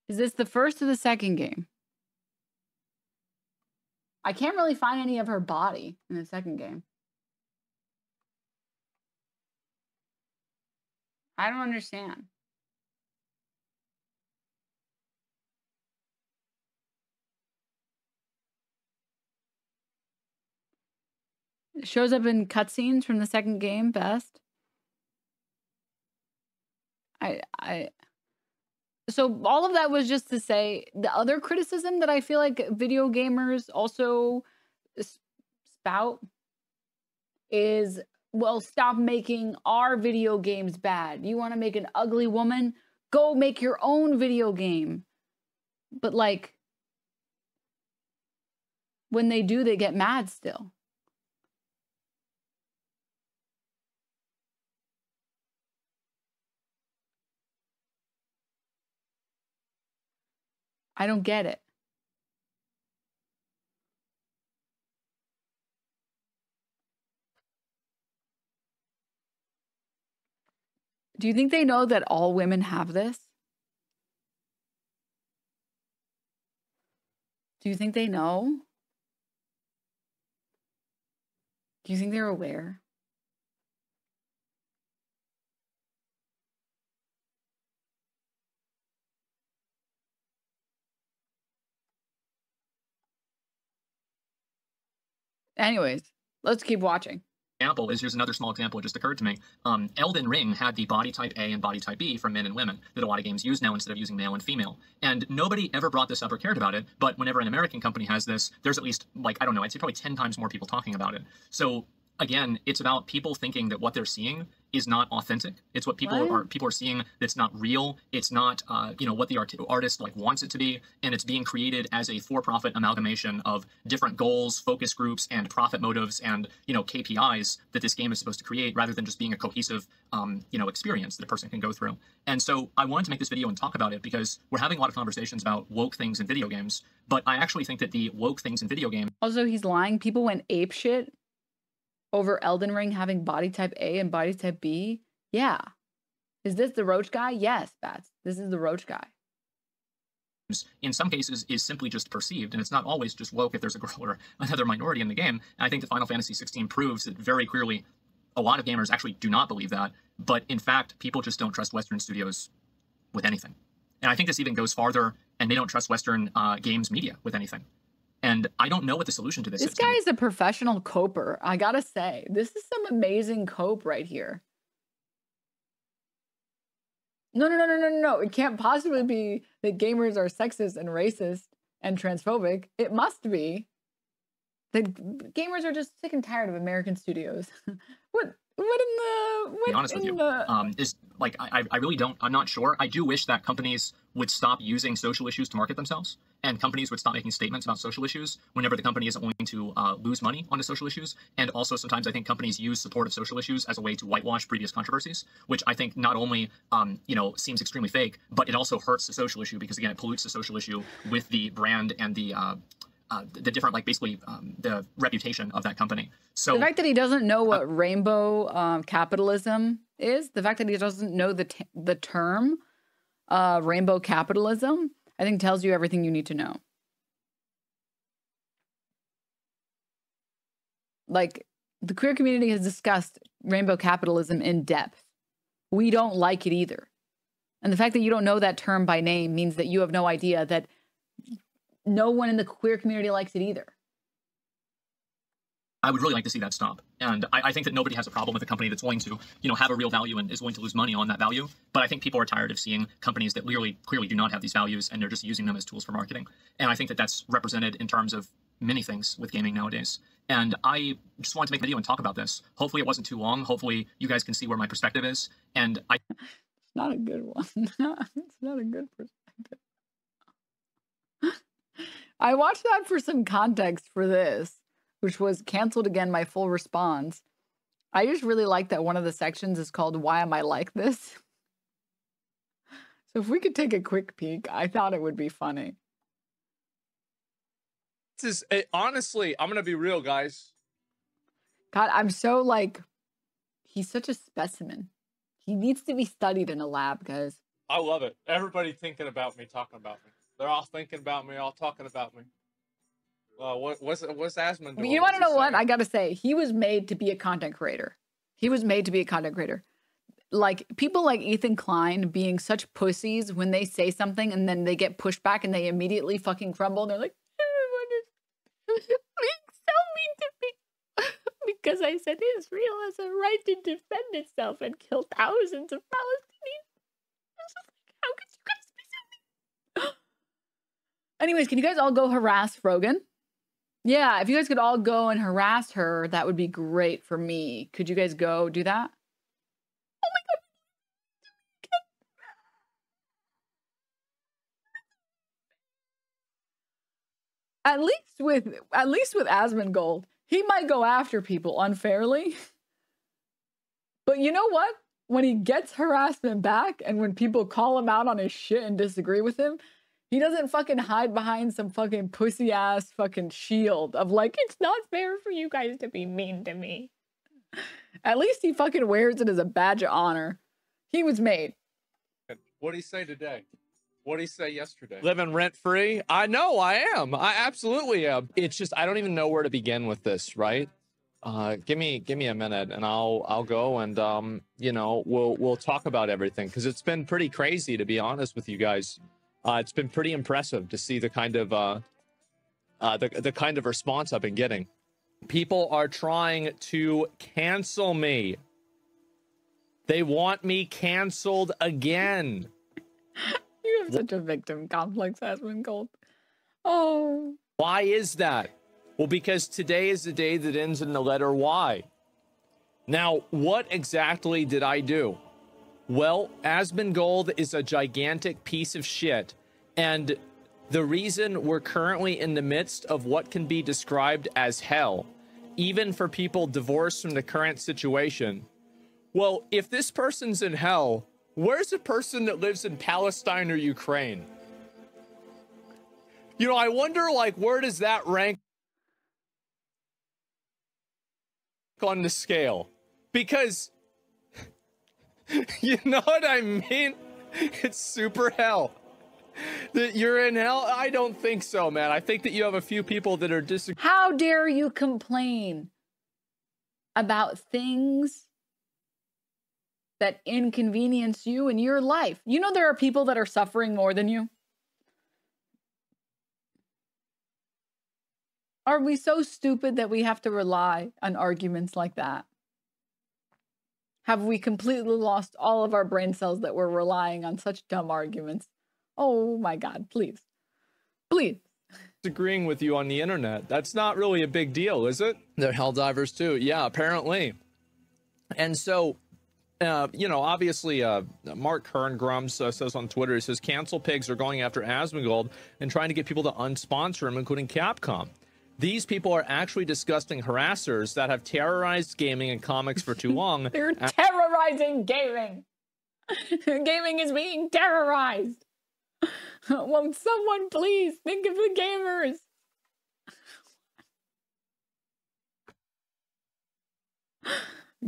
Is this the first or the second game? I can't really find any of her body in the second game. I don't understand. It shows up in cutscenes from the second game best. So all of that was just to say the other criticism that I feel like video gamers also spout is, well, stop making our video games bad. You want to make an ugly woman? Go make your own video game. But like, when they do, they get mad still. I don't get it. Do you think they know that all women have this? Do you think they know? Do you think they're aware? Anyways, let's keep watching. Example is, here's another small example that just occurred to me. Elden Ring had the body type A and body type B for men and women that a lot of games use now instead of using male and female. And nobody ever brought this up or cared about it, but whenever an American company has this, there's at least, like, I don't know, I'd say probably 10 times more people talking about it. So again, it's about people thinking that what they're seeing is not authentic. It's what people are seeing that's not real. It's not you know, what the artist like wants it to be, and it's being created as a for-profit amalgamation of different goals, focus groups, and profit motives, and you know, KPIs that this game is supposed to create, rather than just being a cohesive you know, experience that a person can go through. And so I wanted to make this video and talk about it because we're having a lot of conversations about woke things in video games, but I actually think that the woke things in video games. Also, he's lying. People went apeshit over Elden Ring having body type A and body type B. Yeah. Is this the roach guy? Yes, Bats. This is the roach guy. In some cases is simply just perceived, and it's not always just woke if there's a girl or another minority in the game. And I think that Final Fantasy 16 proves that very clearly a lot of gamers actually do not believe that, but in fact, people just don't trust Western studios with anything. And I think this even goes farther, and they don't trust Western games media with anything. And I don't know what the solution to this is. This guy is a professional coper. I gotta say, this is some amazing cope right here. No. It can't possibly be that gamers are sexist and racist and transphobic. It must be that gamers are just sick and tired of American studios. To be honest with you, is like I really don't. I'm not sure. I do wish that companies would stop using social issues to market themselves, and companies would stop making statements about social issues whenever the company isn't going to lose money onto social issues. And also, sometimes I think companies use support of social issues as a way to whitewash previous controversies, which I think not only you know, seems extremely fake, but it also hurts the social issue because again, it pollutes the social issue with the brand and the different, like, basically the reputation of that company. So the fact that he doesn't know what rainbow capitalism is, the fact that he doesn't know the term rainbow capitalism, I think tells you everything you need to know. Like, the queer community has discussed rainbow capitalism in depth. We don't like it either. And the fact that you don't know that term by name means that you have no idea that no one in the queer community likes it either. I would really like to see that stop. And I think that nobody has a problem with a company that's going to, you know, have a real value and is going to lose money on that value. But I think people are tired of seeing companies that clearly do not have these values, and they're just using them as tools for marketing. And I think that that's represented in terms of many things with gaming nowadays. And I just wanted to make a video and talk about this. Hopefully it wasn't too long. Hopefully you guys can see where my perspective is. And it's not a good one. It's not a good perspective. I watched that for some context for this, which was canceled again, my full response. I just really like that one of the sections is called Why Am I Like This? So if we could take a quick peek, I thought it would be funny. This is, honestly, I'm going to be real, guys. God, I'm so like, he's such a specimen. He needs to be studied in a lab, guys. I love it. Everybody thinking about me, talking about me. They're all thinking about me, all talking about me. What's Asmongold doing? You want to know what? I got to say, he was made to be a content creator. He was made to be a content creator. Like, people like Ethan Klein being such pussies when they say something and then they get pushed back and they immediately fucking crumble. And they're like, everyone is being so mean to me because I said Israel has a right to defend itself and kill thousands of Palestinians. I was just like, how could you guys be so mean? Anyways, can you guys all go harass Rogan? Yeah, if you guys could all go and harass her, that would be great for me. Could you guys go do that? Oh my god. At least with Asmongold, he might go after people unfairly. But you know what? When he gets harassment back and when people call him out on his shit and disagree with him, he doesn't fucking hide behind some fucking pussy ass fucking shield of like, it's not fair for you guys to be mean to me. At least he fucking wears it as a badge of honor. He was made. What did he say today? What did he say yesterday? Living rent free? I know I am. I absolutely am. It's just, I don't even know where to begin with this, right? Give me a minute and I'll go and, you know, we'll talk about everything. Cause it's been pretty crazy, to be honest with you guys. It's been pretty impressive to see the kind of the kind of response I've been getting. People are trying to cancel me. They want me canceled again. You have such a victim complex, Asmongold. Oh. Why is that? Well, because today is the day that ends in the letter Y. Now, what exactly did I do? Well, Asmongold is a gigantic piece of shit, and the reason we're currently in the midst of what can be described as hell, even for people divorced from the current situation. Well, if this person's in hell, where's a person that lives in Palestine or Ukraine? You know, I wonder, like, where does that rank on the scale? Because, you know what I mean? It's super hell. That you're in hell? I don't think so, man. I think that you have a few people that are disagreeing. How dare you complain about things that inconvenience you in your life? You know there are people that are suffering more than you. Are we so stupid that we have to rely on arguments like that? Have we completely lost all of our brain cells that we're relying on such dumb arguments? Oh my God, please. Please. Disagreeing with you on the internet. That's not really a big deal, is it? They're hell divers too. Yeah, apparently. And so, you know, obviously, Mark Kerngrums says on Twitter, he says, cancel pigs are going after Asmongold and trying to get people to unsponsor him, including Capcom. These people are actually disgusting harassers that have terrorized gaming and comics for too long. They're terrorizing gaming. Gaming is being terrorized. Won't someone please think of the gamers?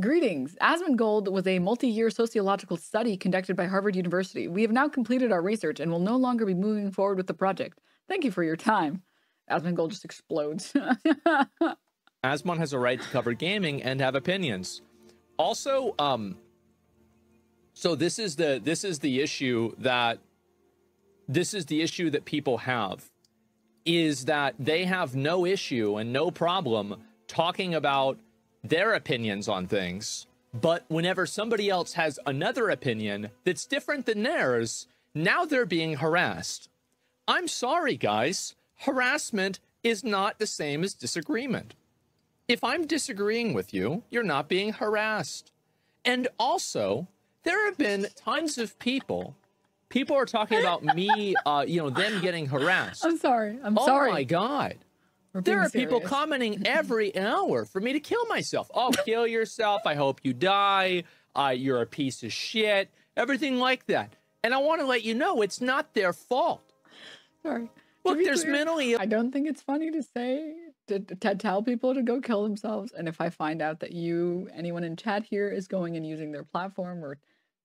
Greetings. Asmongold was a multi-year sociological study conducted by Harvard University. We have now completed our research and will no longer be moving forward with the project. Thank you for your time. Asmongold just explodes. Asmon has a right to cover gaming and have opinions. Also, so this is the issue that people have, is that they have no issue and no problem talking about their opinions on things, but whenever somebody else has another opinion that's different than theirs, now they're being harassed. I'm sorry, guys. Harassment is not the same as disagreement. If I'm disagreeing with you, you're not being harassed. And also, there have been tons of people are talking about me, you know, them getting harassed. I'm sorry. I'm sorry. Oh my God. There are people commenting every hour for me to kill myself. Oh, kill yourself. I hope you die. You're a piece of shit. Everything like that. And I want to let you know it's not their fault. Sorry. Look, there's mentally... I don't think it's funny to say, to tell people to go kill themselves. And if I find out that anyone in chat here is going and using their platform or,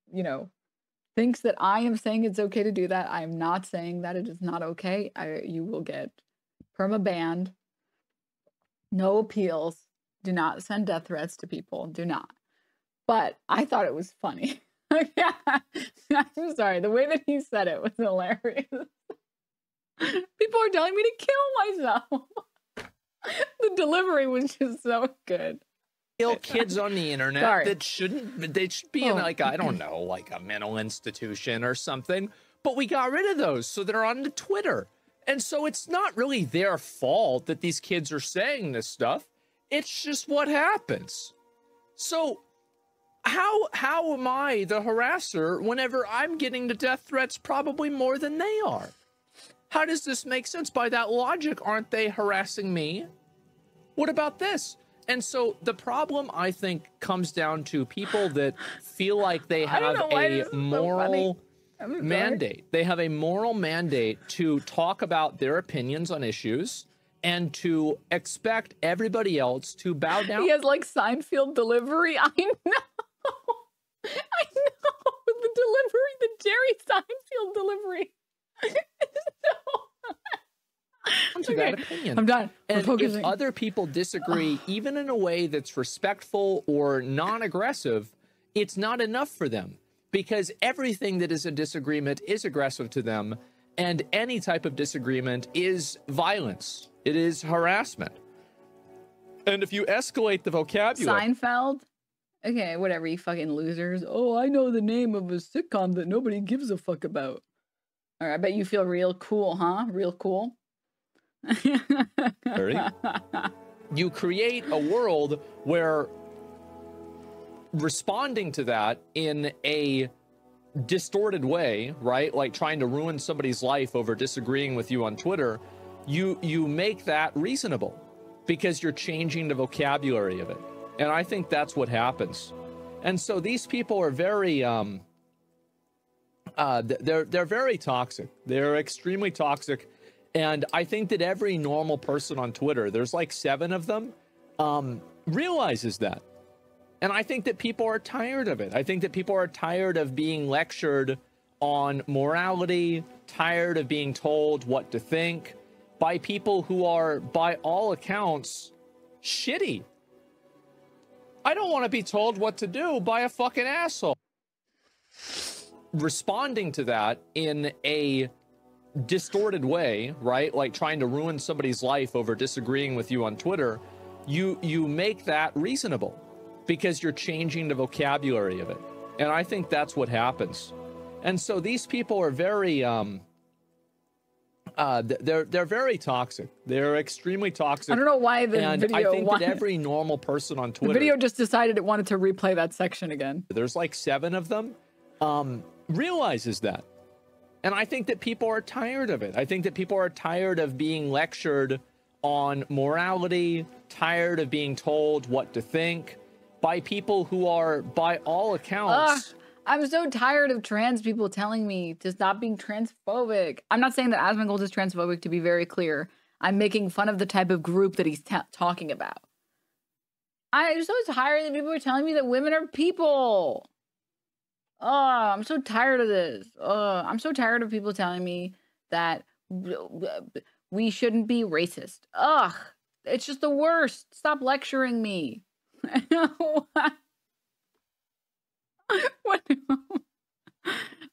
you know, thinks that I am saying it's okay to do that, I am not saying that it is not okay. You will get perma-banned. No appeals. Do not send death threats to people. Do not. But I thought it was funny. Yeah. I'm sorry. The way that he said it was hilarious. People are telling me to kill myself. The delivery was just so good. Kill kids on the internet. Sorry. That shouldn't, they should be in like, I don't know, like a mental institution or something. But we got rid of those, so they're on the Twitter. And so it's not really their fault that these kids are saying this stuff. It's just what happens. So how am I the harasser whenever I'm getting the death threats probably more than they are? How does this make sense? By that logic, aren't they harassing me? What about this? And so the problem, I think, comes down to people that feel like they have a moral mandate. They have a moral mandate to talk about their opinions on issues and to expect everybody else to bow down. He has like Seinfeld delivery. I know. I know. The delivery, the Jerry Seinfeld delivery. To that opinion. I'm done. And if other people disagree, even in a way that's respectful or non-aggressive, it's not enough for them, because everything that is a disagreement is aggressive to them, and any type of disagreement is violence. It is harassment. And if you escalate the vocabulary... Seinfeld? Okay, whatever, you fucking losers. Oh, I know the name of a sitcom that nobody gives a fuck about. All right, I bet you feel real cool, huh? Real cool. You create a world where responding to that in a distorted way, right? Like trying to ruin somebody's life over disagreeing with you on Twitter, you make that reasonable because you're changing the vocabulary of it. And I think that's what happens. And so these people are very they're very toxic. They're extremely toxic. And I think that every normal person on Twitter, there's like 7 of them, realizes that. And I think that people are tired of it. I think that people are tired of being lectured on morality, tired of being told what to think by people who are, by all accounts, shitty. I don't want to be told what to do by a fucking asshole. Responding to that in a distorted way, right? Like trying to ruin somebody's life over disagreeing with you on Twitter, you make that reasonable because you're changing the vocabulary of it. And I think that's what happens. And so these people are very they're very toxic. They're extremely toxic. I don't know why the video I think that every normal person on Twitter, the video just decided it wanted to replay that section again. There's like 7 of them, realizes that. And I think that people are tired of it. I think that people are tired of being lectured on morality, tired of being told what to think by people who are, by all accounts... I'm so tired of trans people telling me to stop being transphobic. I'm not saying that Asmongold is transphobic, to be very clear. I'm making fun of the type of group that he's talking about. I'm so tired that people are telling me that women are people. Oh, I'm so tired of this. I'm so tired of people telling me that we shouldn't be racist. Ugh, it's just the worst. Stop lecturing me. I know. What?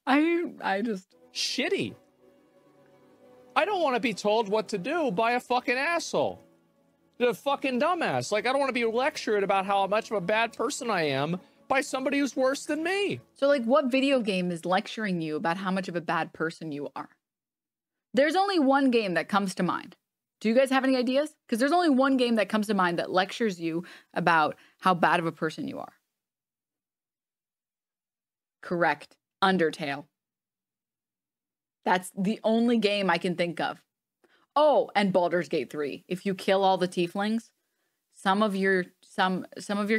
I just... Shitty. I don't want to be told what to do by a fucking asshole. The fucking dumbass. Like, I don't want to be lectured about how much of a bad person I am by somebody who's worse than me. So, like, what video game is lecturing you about how much of a bad person you are? There's only one game that comes to mind. Do you guys have any ideas? Because there's only one game that comes to mind that lectures you about how bad of a person you are. Correct. Undertale. That's the only game I can think of. Oh, and Baldur's Gate 3. If you kill all the tieflings, some of your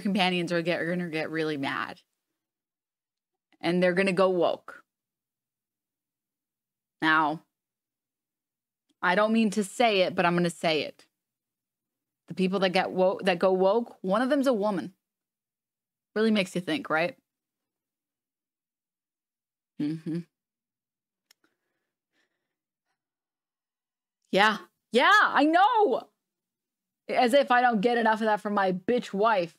companions are gonna get really mad. And they're gonna go woke. Now, I don't mean to say it, but I'm gonna say it. The people that go woke, one of them's a woman. Really makes you think, right? Mm-hmm. Yeah. Yeah, I know. As if I don't get enough of that from my bitch wife.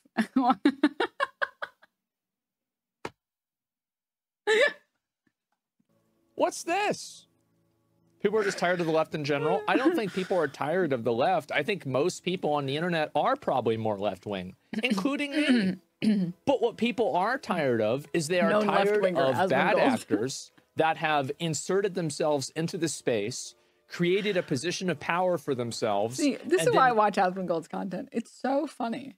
What's this? People are just tired of the left in general. I don't think people are tired of the left. I think most people on the internet are probably more left-wing, including me. But what people are tired of is they are tired of bad actors that have inserted themselves into the space, created a position of power for themselves. See, this is why I watch Asmongold's content. It's so funny.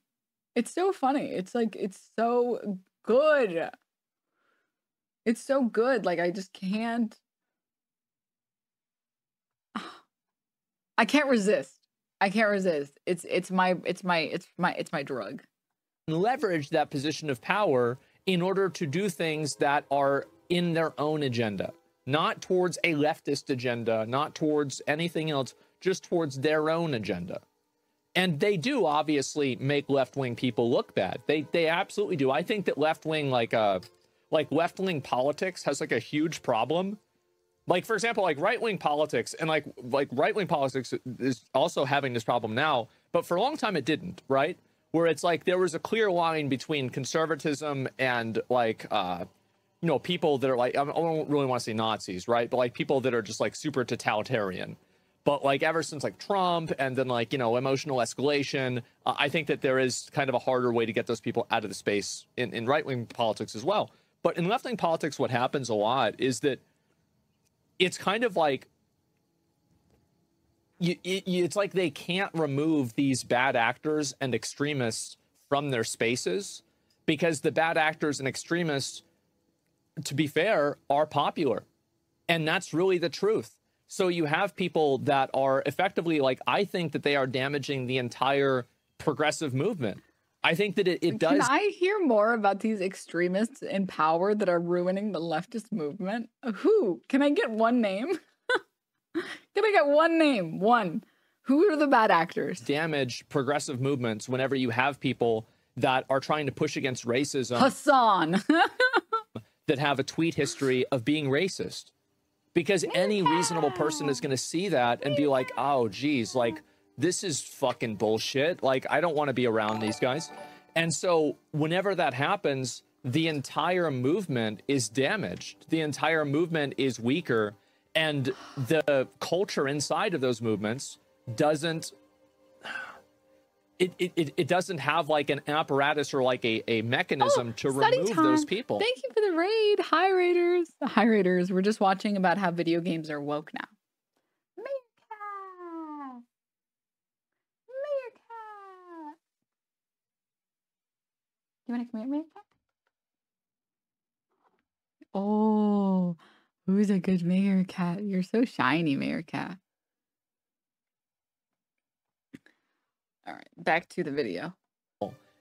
It's so funny. It's like, it's so good. It's so good. Like, I just can't. I can't resist. I can't resist. It's my drug. Leverage that position of power in order to do things that are in their own agenda, not towards a leftist agenda, not towards anything else, just towards their own agenda. And they do obviously make left-wing people look bad. They absolutely do. I think that left-wing, like left-wing politics has like a huge problem. Like, for example, like right-wing politics, and like right-wing politics is also having this problem now, but for a long time it didn't, right? Where it's like there was a clear line between conservatism and like, you know, people that are like, I don't really want to say Nazis, right? But like people that are just like super totalitarian. But like ever since like Trump and then like, you know, emotional escalation, I think that there is kind of a harder way to get those people out of the space in right-wing politics as well. But in left-wing politics, what happens a lot is that it's kind of like, it's like they can't remove these bad actors and extremists from their spaces because the bad actors and extremists, to be fair, are popular. And that's really the truth. So you have people that are effectively, like, I think that they are damaging the entire progressive movement. I think that it does. Can I hear more about these extremists in power that are ruining the leftist movement? Who? Can I get one name? Can I get one name? One. Who are the bad actors? Damage progressive movements whenever you have people that are trying to push against racism. Hassan. That have a tweet history of being racist. Because any reasonable person is going to see that and be like, oh, geez, like, this is fucking bullshit. Like, I don't want to be around these guys. And so whenever that happens, the entire movement is damaged. The entire movement is weaker. And the culture inside of those movements doesn't, it doesn't have like an apparatus or like a mechanism to remove those people. Thank you for the raid. Hi, Raiders. Hi, Raiders. We're just watching about how video games are woke now. Meerkat. Meerkat. You want to come here, Meerkat? Oh, who's a good Meerkat? You're so shiny, Meerkat. All right, back to the video.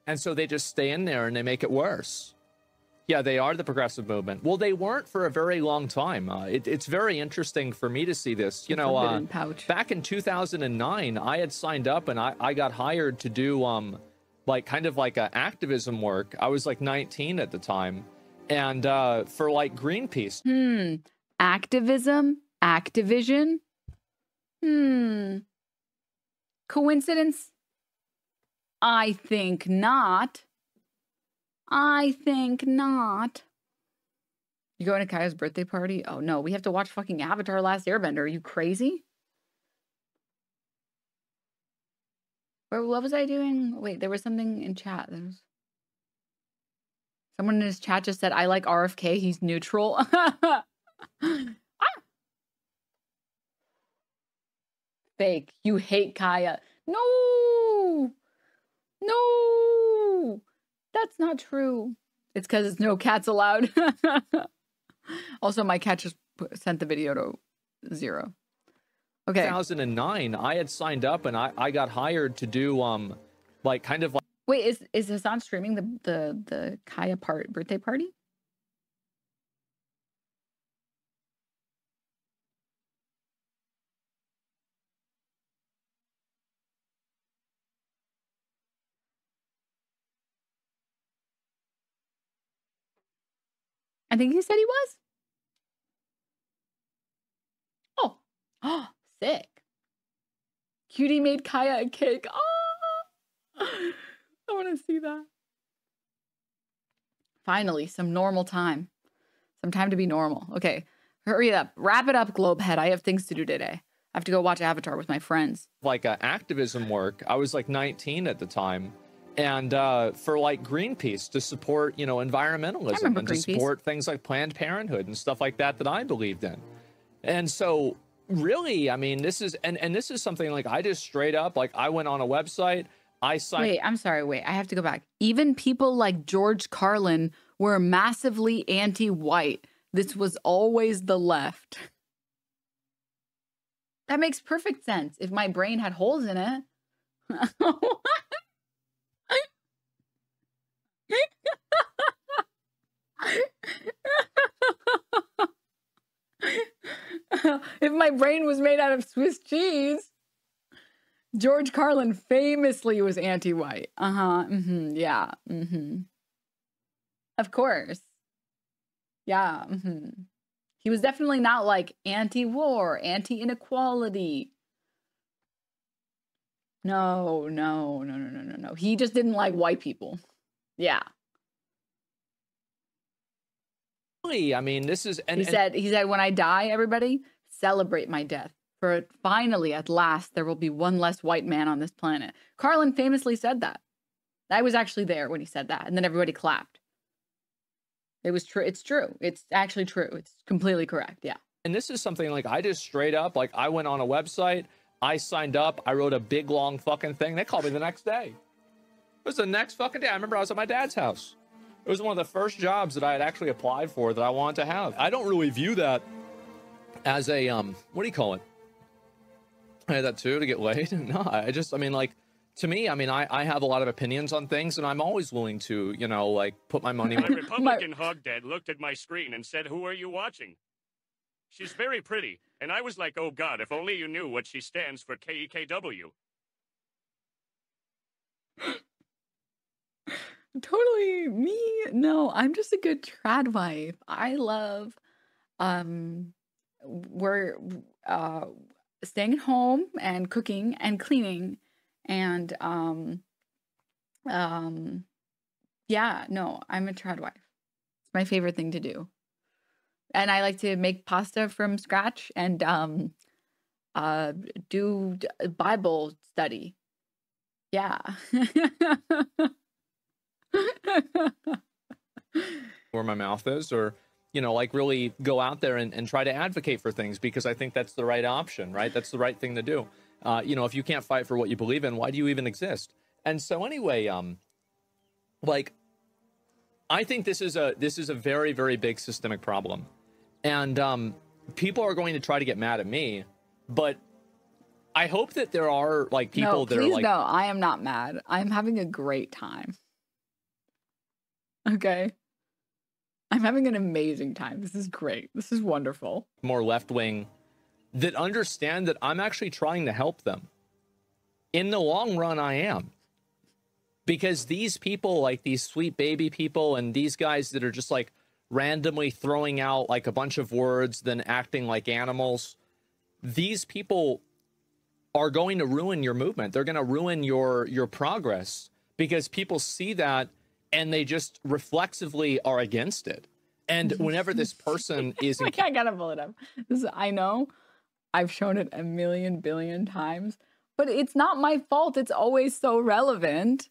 And so they just stay in there and they make it worse. Yeah, they are the progressive movement. Well, they weren't for a very long time. It's very interesting for me to see this. You know, back in 2009, I had signed up and I got hired to do like kind of like activism work. I was like 19 at the time. And for like Greenpeace. Activism? Activision? Coincidence? I think not. I think not. You going to Kaya's birthday party? Oh no, we have to watch fucking Avatar Last Airbender. Are you crazy? What was I doing? Wait, there was something in chat. Someone in his chat just said, I like RFK, he's neutral. Fake. You hate Kaya. No! No! That's not true. It's because it's no cats allowed. Also, my cat just sent the video to 0. Okay. 2009, I had signed up and I got hired to do like kind of like. Wait, is Hassan streaming the Kaya birthday party? I think he said he was. Oh, sick. Cutie made Kaya a cake. Oh, I want to see that. Finally, some normal time. Some time to be normal. Okay, hurry up. Wrap it up, Globehead. I have things to do today. I have to go watch Avatar with my friends. Like activism work. I was like 19 at the time. And for like Greenpeace to support, you know, environmentalism and to support things like Planned Parenthood and stuff like that I believed in. And so really, I mean, this is and this is something like I just straight up, like I went on a website. Wait, I'm sorry. Wait, I have to go back. Even people like George Carlin were massively anti-white. This was always the left. That makes perfect sense if my brain had holes in it. If my brain was made out of Swiss cheese. George Carlin famously was anti-white. Yeah. Of course. Yeah. He was definitely not like anti-war, anti-inequality. No. He just didn't like white people. Yeah. I mean, this is... He said, when I die, everybody, celebrate my death. For finally, at last, there will be one less white man on this planet. Carlin famously said that. I was actually there when he said that. And then everybody clapped. It was true. It's true. It's actually true. It's completely correct. Yeah. And this is something like I just straight up, like I went on a website. I signed up. I wrote a big, long fucking thing. They called me the next day. It was the next fucking day. I remember I was at my dad's house. It was one of the first jobs that I had actually applied for that I wanted to have. I don't really view that as a, what do you call it? I had that too, to get laid. No, I mean, like, to me, I mean, I have a lot of opinions on things, and I'm always willing to, you know, like, put my money. My Republican hog dad looked at my screen and said, "Who are you watching?" She's very pretty. And I was like, oh God, if only you knew what she stands for, KEKW. Totally me. No, I'm just a good trad wife. I love, we're, staying at home and cooking and cleaning and, yeah, no, I'm a trad wife. It's my favorite thing to do. And I like to make pasta from scratch and do Bible study. Yeah. Where my mouth is, or, you know, like really go out there and try to advocate for things, because I think that's the right option, right? That's the right thing to do. You know, if you can't fight for what you believe in, why do you even exist? And so anyway, like, I think this is a very, very big systemic problem. And people are going to try to get mad at me, but I hope that there are like people that are like, no, I am not mad. I'm having a great time. Okay. I'm having an amazing time. This is great. This is wonderful. more left-wing that understand that I'm actually trying to help them. In the long run, I am. Because these people, like these sweet baby people and these guys that are just like randomly throwing out like a bunch of words, then acting like animals, these people are going to ruin your movement. They're going to ruin your progress, because people see that and they just reflexively are against it. And whenever this person is... I gotta pull it up. I know I've shown it a million billion times, but it's not my fault. It's always so relevant.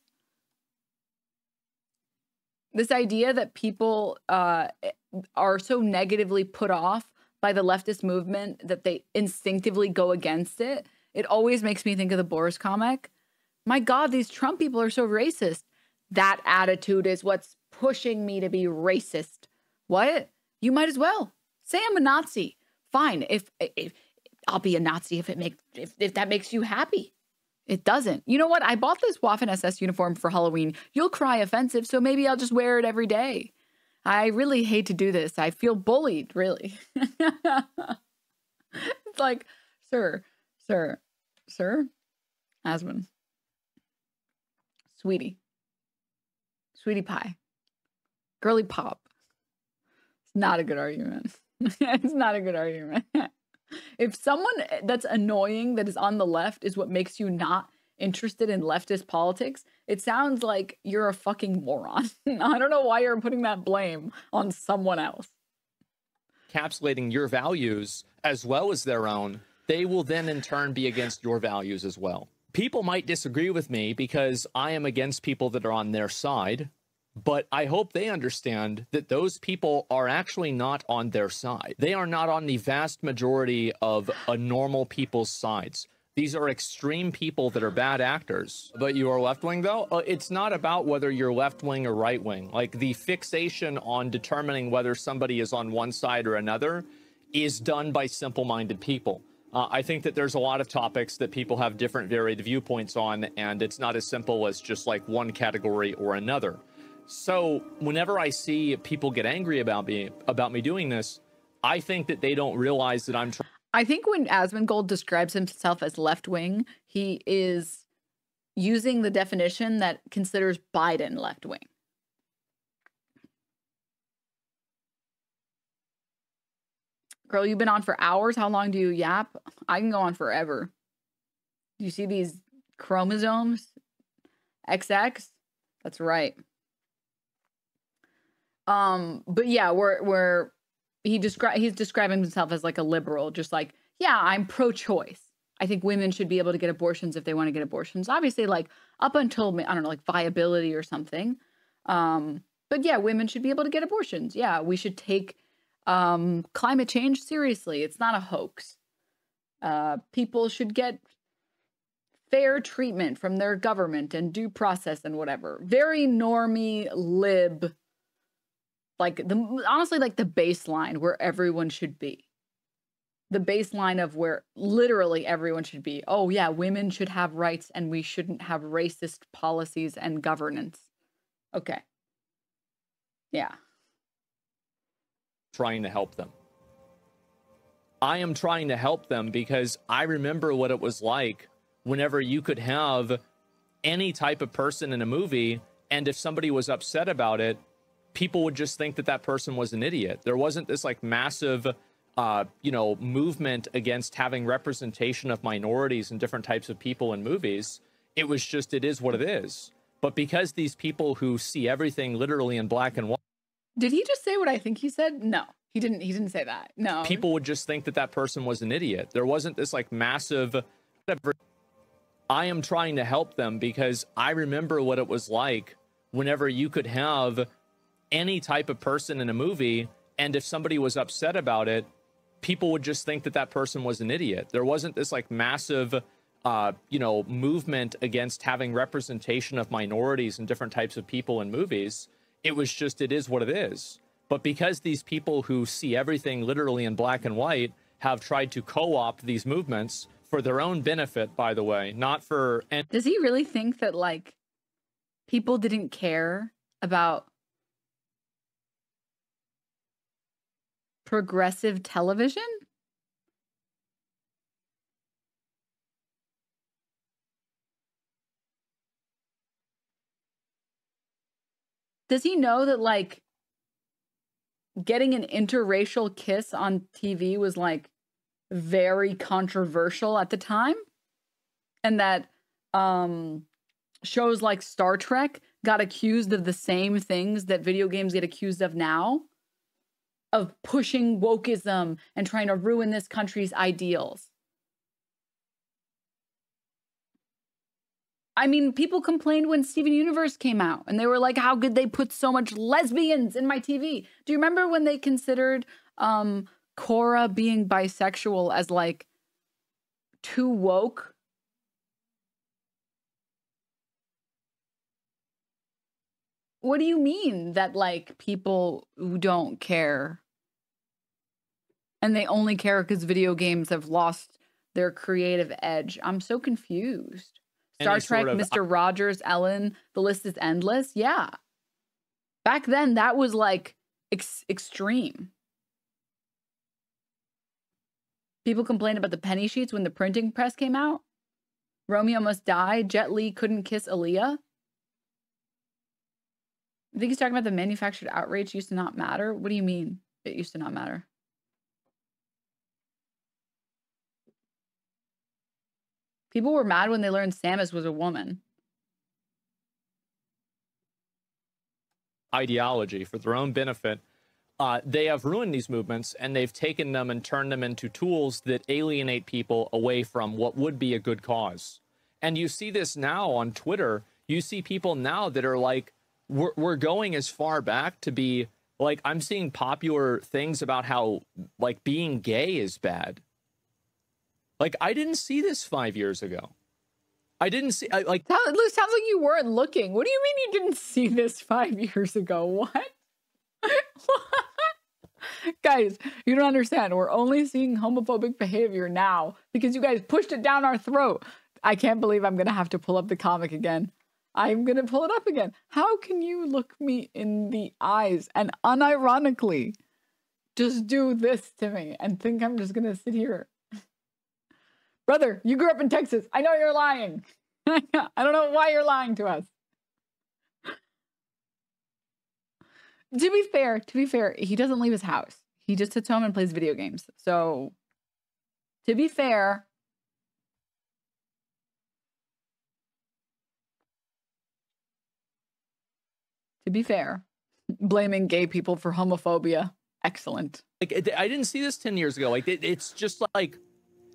This idea that people are so negatively put off by the leftist movement that they instinctively go against it. It always makes me think of the Boris comic. My God, these Trump people are so racist. That attitude is what's pushing me to be racist. What? You might as well say I'm a Nazi. Fine. If I'll be a Nazi if that makes you happy. It doesn't. You know what? I bought this Waffen SS uniform for Halloween. You'll cry offensive, so maybe I'll just wear it every day. I really hate to do this. I feel bullied, really. It's like, sir, Asmon, sweetie pie, girly pop. It's not a good argument. It's not a good argument. If someone that's annoying that is on the left is what makes you not interested in leftist politics, it sounds like you're a fucking moron. I don't know why you're putting that blame on someone else. Encapsulating your values as well as their own, they will then in turn be against your values as well. People might disagree with me because I am against people that are on their side, but I hope they understand that those people are actually not on their side. They are not on the vast majority of a normal people's sides. These are extreme people that are bad actors. But you are left-wing, though? It's not about whether you're left-wing or right-wing. Like, the fixation on determining whether somebody is on one side or another is done by simple-minded people. I think that there's a lot of topics that people have different varied viewpoints on, and it's not as simple as just like one category or another. So whenever I see people get angry about me doing this, I think that they don't realize that I'm trying. I think when Asmongold describes himself as left-wing, he is using the definition that considers Biden left-wing. Girl, you've been on for hours. How long do you yap? I can go on forever. Do you see these chromosomes? XX? That's right. But yeah, he's describing himself as like a liberal, just like, yeah, I'm pro-choice. I think women should be able to get abortions if they want to get abortions. Obviously, like up until, I don't know, like viability or something. But yeah, women should be able to get abortions. Yeah, we should take climate change seriously. It's not a hoax. People should get fair treatment from their government and due process and whatever. Very normie, lib like honestly, like the baseline where everyone should be. The baseline of where literally everyone should be. Oh yeah, women should have rights and we shouldn't have racist policies and governance. Okay. Yeah. Trying to help them. I am trying to help them because I remember what it was like whenever you could have any type of person in a movie, and if somebody was upset about it, people would just think that that person was an idiot. There wasn't this like massive, you know, movement against having representation of minorities and different types of people in movies. It was just, it is what it is. But because these people who see everything literally in black and white. Did he just say what I think he said? No. He didn't say that. No. People would just think that that person was an idiot. There wasn't this like massive, whatever. I am trying to help them because I remember what it was like whenever you could have any type of person in a movie, and if somebody was upset about it, people would just think that that person was an idiot. There wasn't this like massive, you know, movement against having representation of minorities and different types of people in movies. It was just, it is what it is. But because these people who see everything literally in black and white have tried to co-opt these movements for their own benefit, by the way, not for... Does he really think that, like, people didn't care about progressive television? Does he know that, like, getting an interracial kiss on TV was like very controversial at the time? And that shows like Star Trek got accused of the same things that video games get accused of now, of pushing wokeism and trying to ruin this country's ideals. I mean, people complained when Steven Universe came out, and they were like, how could they put so much lesbians in my TV? Do you remember when they considered Cora being bisexual as, like, too woke? What do you mean that, like, people who don't care, and they only care because video games have lost their creative edge? I'm so confused. Star Trek, Mr. Rogers, Ellen, the list is endless. Yeah. Back then, that was like extreme. People complained about the penny sheets when the printing press came out. Romeo Must Die. Jet Li couldn't kiss Aaliyah. I think he's talking about the manufactured outrage used to not matter. What do you mean it used to not matter? People were mad when they learned Samus was a woman. Ideology for their own benefit. They have ruined these movements, and they've taken them and turned them into tools that alienate people away from what would be a good cause. And you see this now on Twitter. You see people now that are like, we're going as far back to be like, I'm seeing popular things about how like being gay is bad. Like, I didn't see this 5 years ago. I didn't see, like... It sounds like you weren't looking. What do you mean you didn't see this 5 years ago? What? Guys, you don't understand. We're only seeing homophobic behavior now because you guys pushed it down our throat. I can't believe I'm going to have to pull up the comic again. I'm going to pull it up again. How can you look me in the eyes and unironically just do this to me and think I'm just going to sit here? Brother, you grew up in Texas. I know you're lying. I don't know why you're lying to us. To be fair, he doesn't leave his house. He just sits home and plays video games. So, to be fair, blaming gay people for homophobia, excellent. Like, I didn't see this 10 years ago. Like, it's just like...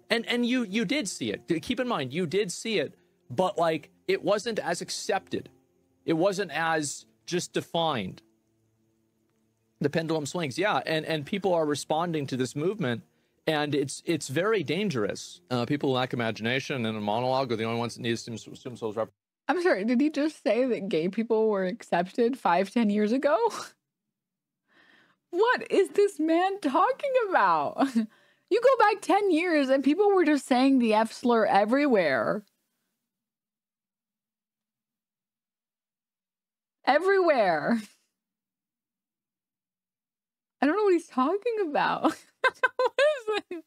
And you did see it. Keep in mind, you did see it, but like it wasn't as accepted. It wasn't as just defined. The pendulum swings, yeah, and people are responding to this movement, and it's very dangerous. People who lack imagination and a monologue are the only ones that need to assume themselves. I'm sorry, did he just say that gay people were accepted 5-10 years ago? What is this man talking about? You go back 10 years and people were just saying the F slur everywhere. Everywhere. I don't know what he's talking about. What is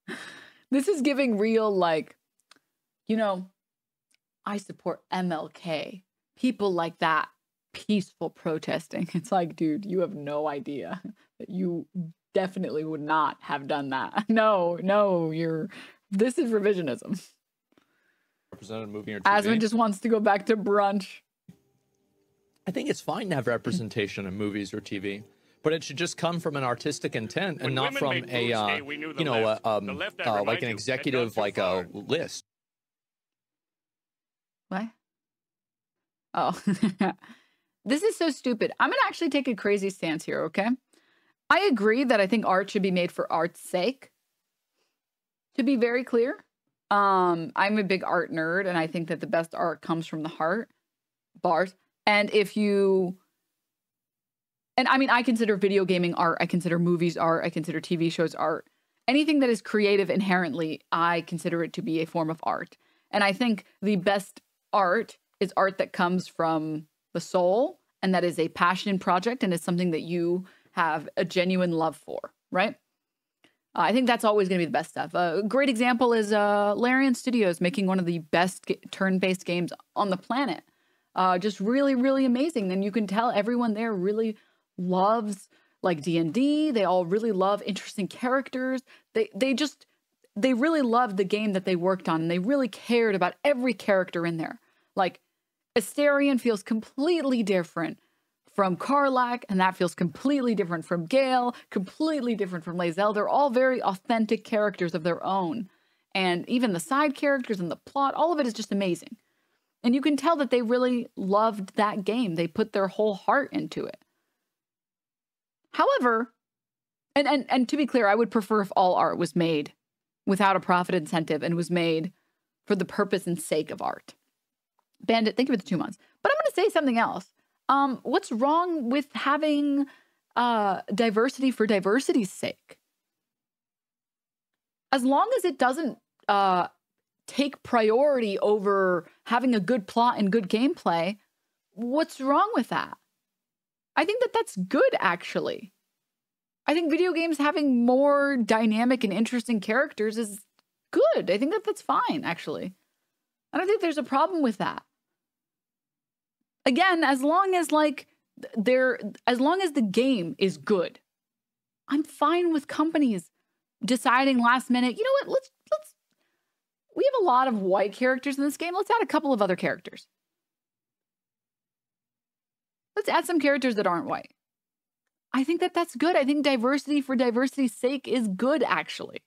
this? This is giving real, like, you know, I support MLK. People like that. Peaceful protesting. It's like, dude, you have no idea that you definitely would not have done that. No, this is revisionism. Represented movie or TV. Asmon just wants to go back to brunch. I think it's fine to have representation in movies or TV, but it should just come from an artistic intent and not from a, like an executive, like a list. What? Oh. This is so stupid. I'm going to actually take a crazy stance here, okay? I agree that I think art should be made for art's sake. To be very clear, I'm a big art nerd, and I think that the best art comes from the heart. Bars. And if you... And I mean, I consider video gaming art. I consider movies art. I consider TV shows art. Anything that is creative inherently, I consider it to be a form of art. And I think the best art is art that comes from the soul, and that is a passion project, and it's something that you have a genuine love for, right? I think that's always going to be the best stuff. A great example is Larian Studios making one of the best turn-based games on the planet. Just really, really amazing. And you can tell everyone there really loves like D&D. They all really love interesting characters. They really loved the game that they worked on, and they really cared about every character in there. Like, Asterion feels completely different from Karlak, and that feels completely different from Gale, completely different from Lae'zel. They're all very authentic characters of their own. And even the side characters and the plot, all of it is just amazing. And you can tell that they really loved that game. They put their whole heart into it. However, and to be clear, I would prefer if all art was made without a profit incentive and was made for the purpose and sake of art. Bandit, thank you for the 2 months. But I'm going to say something else. What's wrong with having diversity for diversity's sake? As long as it doesn't take priority over having a good plot and good gameplay, what's wrong with that? I think that that's good, actually. I think video games having more dynamic and interesting characters is good. I think that that's fine, actually. I don't think there's a problem with that. Again, as long as the game is good, I'm fine with companies deciding last minute, you know what, we have a lot of white characters in this game. Let's add a couple of other characters. Let's add some characters that aren't white. I think that that's good. I think diversity for diversity's sake is good, actually.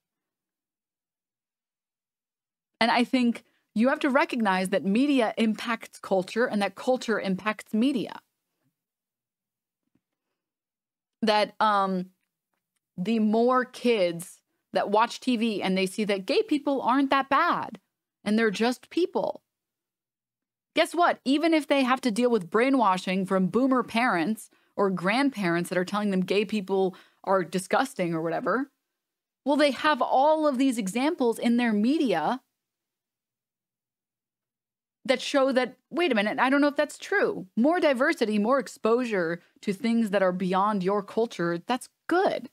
And I think you have to recognize that media impacts culture and that culture impacts media. That the more kids that watch TV and they see that gay people aren't that bad and they're just people. Guess what? Even if they have to deal with brainwashing from boomer parents or grandparents that are telling them gay people are disgusting or whatever, well, they have all of these examples in their media that show that, wait a minute, I don't know if that's true. More diversity, more exposure to things that are beyond your culture, that's good.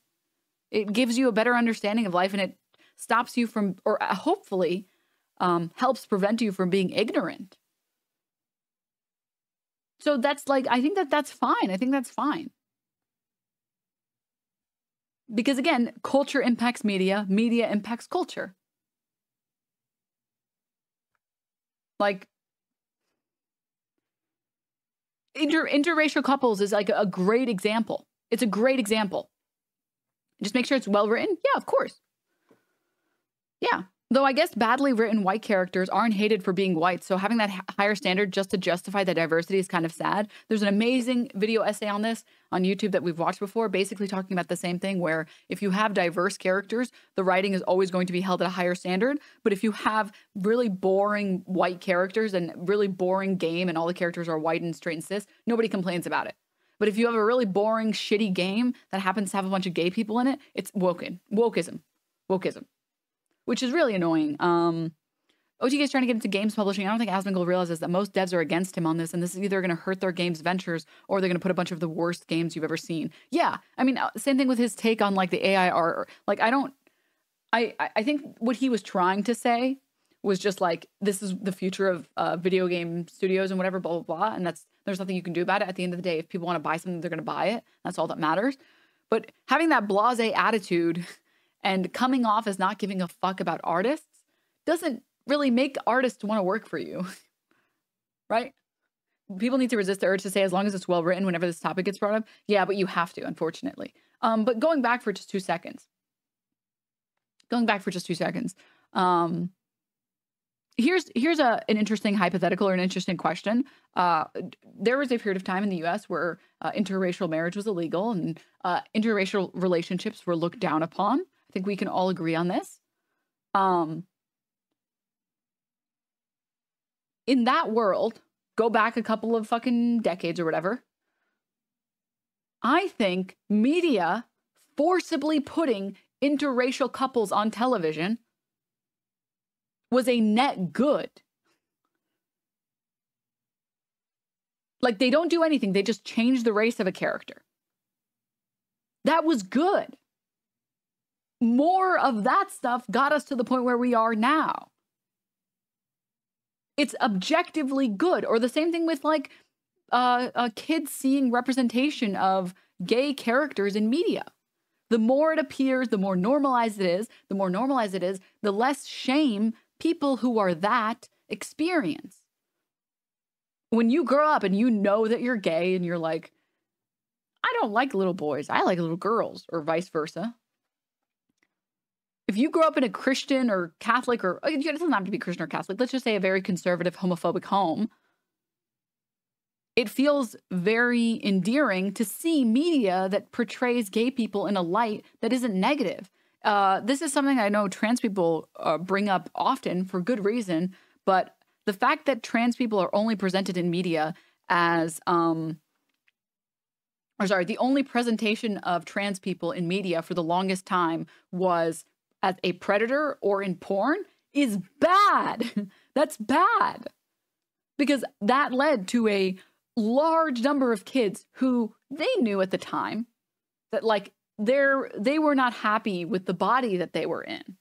It gives you a better understanding of life, and it stops you from, or hopefully helps prevent you from being ignorant. So that's like, I think that that's fine. I think that's fine. Because again, culture impacts media, media impacts culture. Like, interracial couples is like a great example. It's a great example. Just make sure it's well written. Yeah, of course. Yeah. Though I guess badly written white characters aren't hated for being white, so having that higher standard just to justify the diversity is kind of sad. There's an amazing video essay on this on YouTube that we've watched before, basically talking about the same thing, where if you have diverse characters, the writing is always going to be held at a higher standard. But if you have really boring white characters and really boring game and all the characters are white and straight and cis, nobody complains about it. But if you have a really boring, shitty game that happens to have a bunch of gay people in it, it's wokeism, which is really annoying. OTK is trying to get into games publishing. I don't think Asmongold realizes that most devs are against him on this, and this is either going to hurt their games' ventures or they're going to put a bunch of the worst games you've ever seen. Yeah, I mean, same thing with his take on like the AI art. Like, I think what he was trying to say was just like, this is the future of video game studios and whatever, blah, blah, blah. And there's nothing you can do about it. At the end of the day, if people want to buy something, they're going to buy it. That's all that matters. But having that blasé attitude and coming off as not giving a fuck about artists doesn't really make artists want to work for you, right? People need to resist the urge to say, as long as it's well written, whenever this topic gets brought up. Yeah, but you have to, unfortunately. But going back for just 2 seconds. Here's an interesting hypothetical or an interesting question. There was a period of time in the U.S. where interracial marriage was illegal and interracial relationships were looked down upon. I think we can all agree on this. In that world, go back a couple of fucking decades or whatever, I think media forcibly putting interracial couples on television was a net good. Like, they don't do anything. They just change the race of a character. That was good. More of that stuff got us to the point where we are now. It's objectively good. Or the same thing with like kids seeing representation of gay characters in media. The more it appears, the more normalized it is. The more normalized it is, the less shame people who are that experience. When you grow up and you know that you're gay and you're like, I don't like little boys, I like little girls, or vice versa. If you grow up in a Christian or Catholic, or it doesn't have to be Christian or Catholic, let's just say a very conservative, homophobic home, it feels very endearing to see media that portrays gay people in a light that isn't negative. This is something I know trans people bring up often for good reason, but the fact that trans people are only presented in media as, the only presentation of trans people in media for the longest time was as a predator or in porn is bad. That's bad. Because that led to a large number of kids who they knew at the time that like they were not happy with the body that they were in.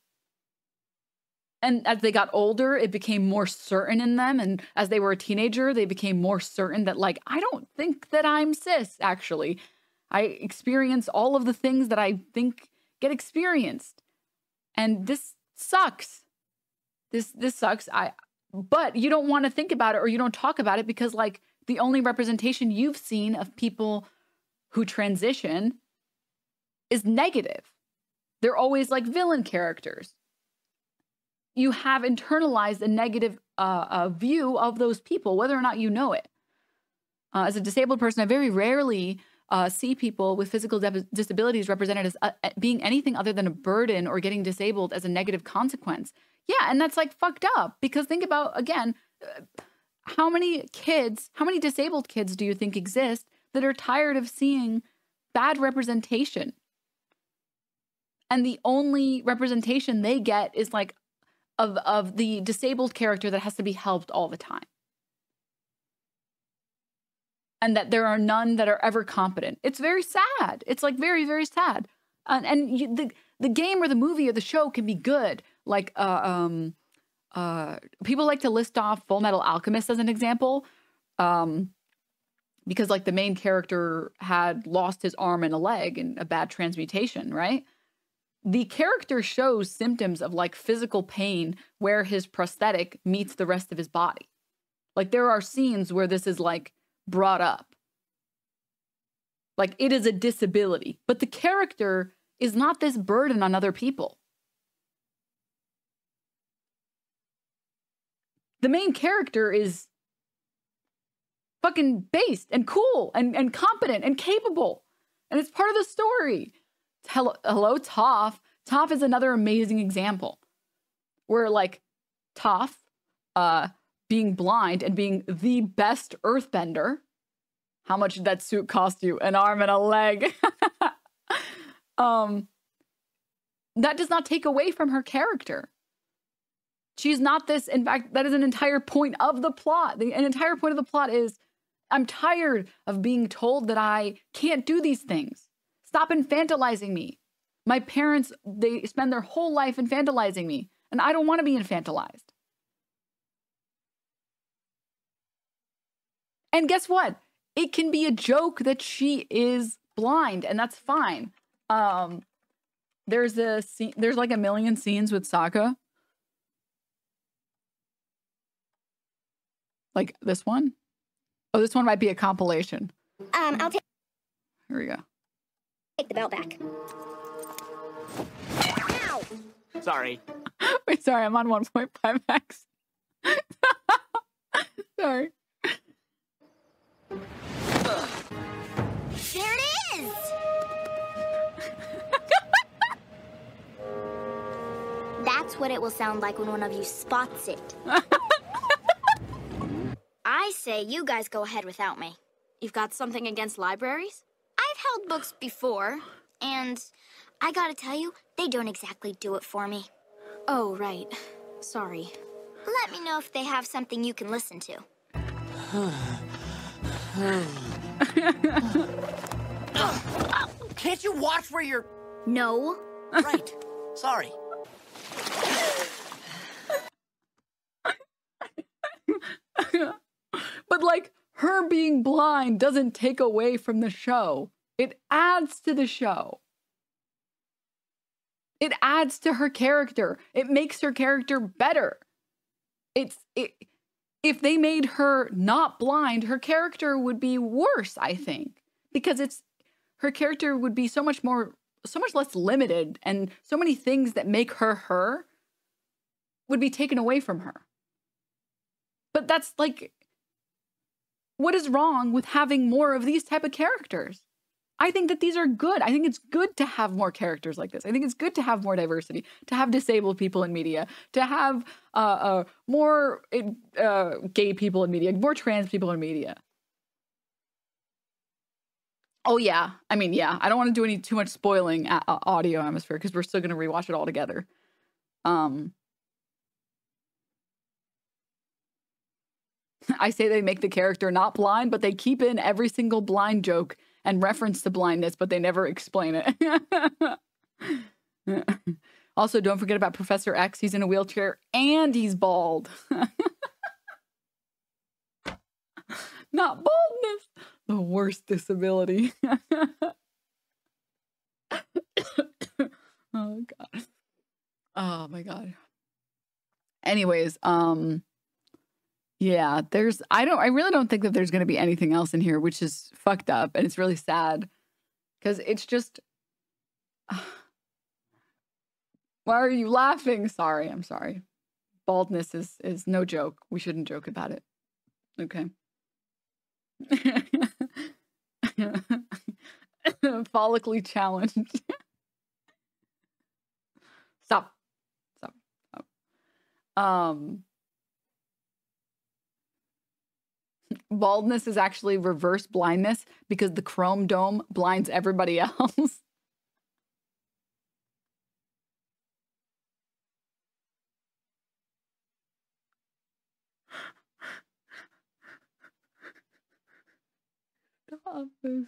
And as they got older, it became more certain in them. And as they were a teenager, they became more certain that like, I don't think that I'm cis, actually. I experience all of the things that I think get experienced. And this sucks. This sucks. But you don't want to think about it or you don't talk about it because like the only representation you've seen of people who transition is negative. They're always like villain characters. You have internalized a negative view of those people, whether or not you know it. As a disabled person, I very rarely see people with physical disabilities represented as being anything other than a burden or getting disabled as a negative consequence. Yeah, and that's like fucked up because think about, again, how many disabled kids do you think exist that are tired of seeing bad representation? And the only representation they get is like of the disabled character that has to be helped all the time. And that there are none that are ever competent. It's very sad. It's like very, very sad. And the game or the movie or the show can be good. Like people like to list off Full Metal Alchemist as an example, because like the main character had lost his arm and a leg in a bad transmutation, right? The character shows symptoms of like physical pain where his prosthetic meets the rest of his body. Like there are scenes where this is like brought up. Like it is a disability, but the character is not this burden on other people. The main character is fucking based and cool and competent and capable. And it's part of the story. Hello, Toph. Toph is another amazing example where like Toph, being blind and being the best earthbender, How much did that suit cost you? An arm and a leg. That does not take away from her character. She's not this. In fact, that is an entire point of the plot. An entire point of the plot is, I'm tired of being told that I can't do these things. Stop infantilizing me. My parents, they spend their whole life infantilizing me, and I don't want to be infantilized. And guess what? It can be a joke that she is blind, and that's fine. There's like a million scenes with Sokka. Like this one? Oh, this one might be a compilation. I'll take. Here we go. Take the belt back. Ow! Sorry. Wait, sorry, I'm on 1.5x. Sorry. There it is! That's what it will sound like when one of you spots it. I say you guys go ahead without me. You've got something against libraries? I've held books before, and I gotta tell you, they don't exactly do it for me. Oh, right. Sorry. Let me know if they have something you can listen to. Can't you watch where you're... No. Right. Sorry. But like, her being blind doesn't take away from the show. It adds to the show. It adds to her character. It makes her character better. If they made her not blind, her character would be worse, I think. Because her character would be so much less limited, and so many things that make her her would be taken away from her. But that's like, what is wrong with having more of these type of characters? I think that these are good. I think it's good to have more characters like this. I think it's good to have more diversity, to have disabled people in media, to have more gay people in media, more trans people in media. Oh, yeah. I mean, yeah. I don't want to do too much spoiling audio atmosphere because we're still going to rewatch it all together. I say they make the character not blind, but they keep in every single blind joke and reference to blindness, but they never explain it. Also, don't forget about Professor X. He's in a wheelchair and he's bald. Not baldness. The worst disability. Oh, God. Oh, my God. Anyways, yeah, I really don't think that there's going to be anything else in here, which is fucked up. And it's really sad because it's just, why are you laughing? Sorry. I'm sorry. Baldness is no joke. We shouldn't joke about it. Okay. Follically challenged. Stop. Baldness is actually reverse blindness because the chrome dome blinds everybody else.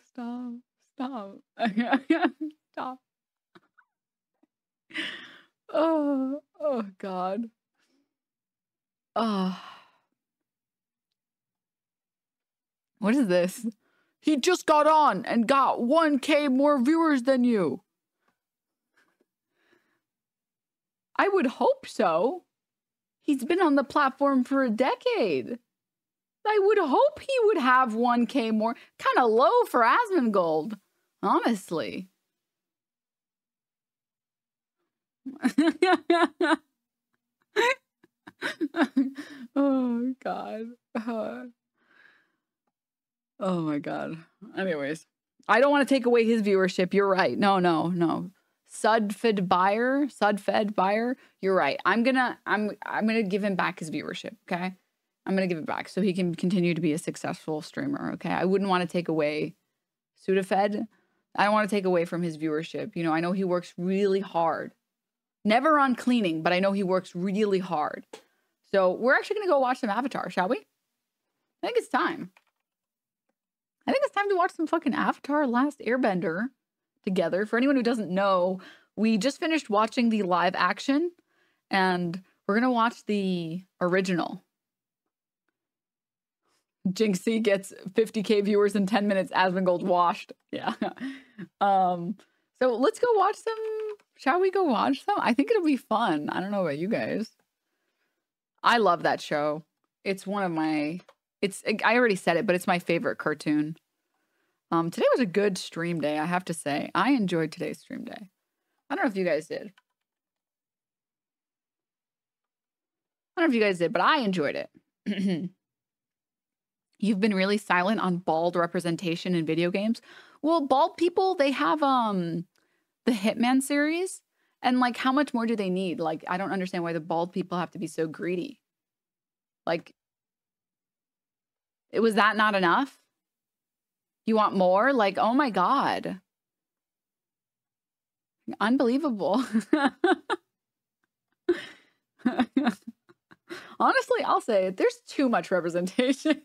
Stop. Stop. Oh God. What is this? He just got on and got 1K more viewers than you. I would hope so. He's been on the platform for a decade. I would hope he would have 1K more. Kind of low for Asmongold, honestly. Oh, God. Oh, my God. Anyways, I don't want to take away his viewership. You're right. No. Sudfed buyer. You're right. I'm gonna give him back his viewership. Okay. I'm going to give it back so he can continue to be a successful streamer, okay? I wouldn't want to take away Sudafed. I don't want to take away from his viewership. You know, I know he works really hard. Never on cleaning, but I know he works really hard. So we're actually going to go watch some Avatar, shall we? I think it's time. I think it's time to watch some fucking Avatar Last Airbender together. For anyone who doesn't know, we just finished watching the live action and we're going to watch the original. Jinxie gets 50K viewers in 10 minutes. Asmongold washed. Yeah. So let's go watch some. Shall we go watch some? I think it'll be fun. I don't know about you guys. I love that show. It's one of my, I already said it, but it's my favorite cartoon. Today was a good stream day, I have to say. I enjoyed today's stream day. I don't know if you guys did. I don't know if you guys did, but I enjoyed it. You've been really silent on bald representation in video games. Well, bald people, they have the Hitman series. And like, how much more do they need? Like, I don't understand why the bald people have to be so greedy. Like, was that not enough? You want more? Like, oh my God. Unbelievable. Honestly, I'll say it. There's too much representation.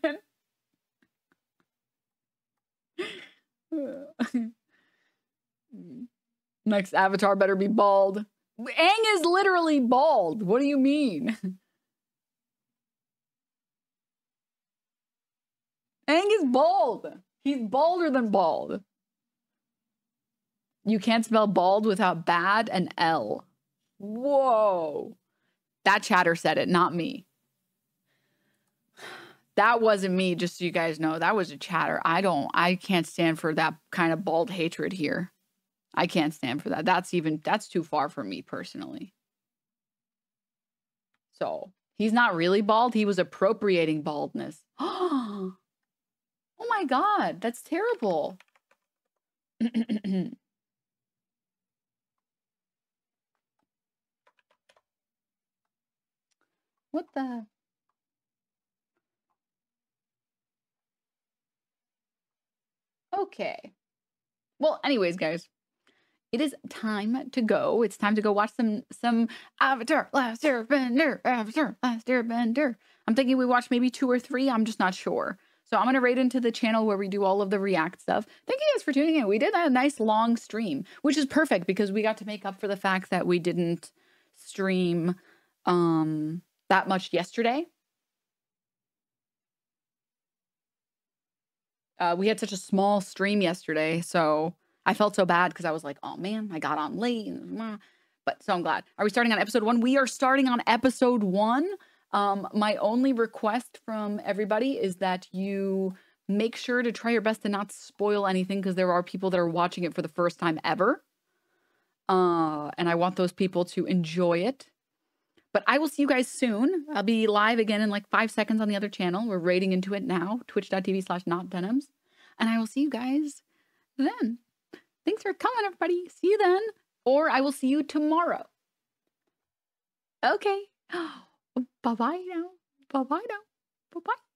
Next Avatar better be bald. Aang is literally bald. What do you mean? Aang is bald. He's balder than bald. You can't spell bald without bad and L. Whoa. That chatter said it, not me. That wasn't me, just so you guys know. That was a chatter. I can't stand for that kind of bald hatred here. I can't stand for that. That's too far for me personally. So, he's not really bald. He was appropriating baldness. Oh my God, that's terrible. What the? Okay. Well, anyways, guys, it is time to go. It's time to go watch some Avatar Last Airbender. Avatar Last Airbender. I'm thinking we watch maybe 2 or 3. I'm just not sure. So I'm going to raid into the channel where we do all of the react stuff. Thank you guys for tuning in. We did a nice long stream, which is perfect because we got to make up for the fact that we didn't stream that much yesterday. We had such a small stream yesterday, so I felt so bad because I was like, oh man, I got on late. But so I'm glad. Are we starting on episode 1? We are starting on episode 1. My only request from everybody is that you make sure to try your best to not spoil anything because there are people that are watching it for the first time ever. And I want those people to enjoy it. But I will see you guys soon. I'll be live again in like 5 seconds on the other channel. We're raiding into it now, twitch.tv/notdenims. And I will see you guys then. Thanks for coming, everybody. See you then. Or I will see you tomorrow. Okay. Bye-bye now. Bye-bye now. Bye-bye.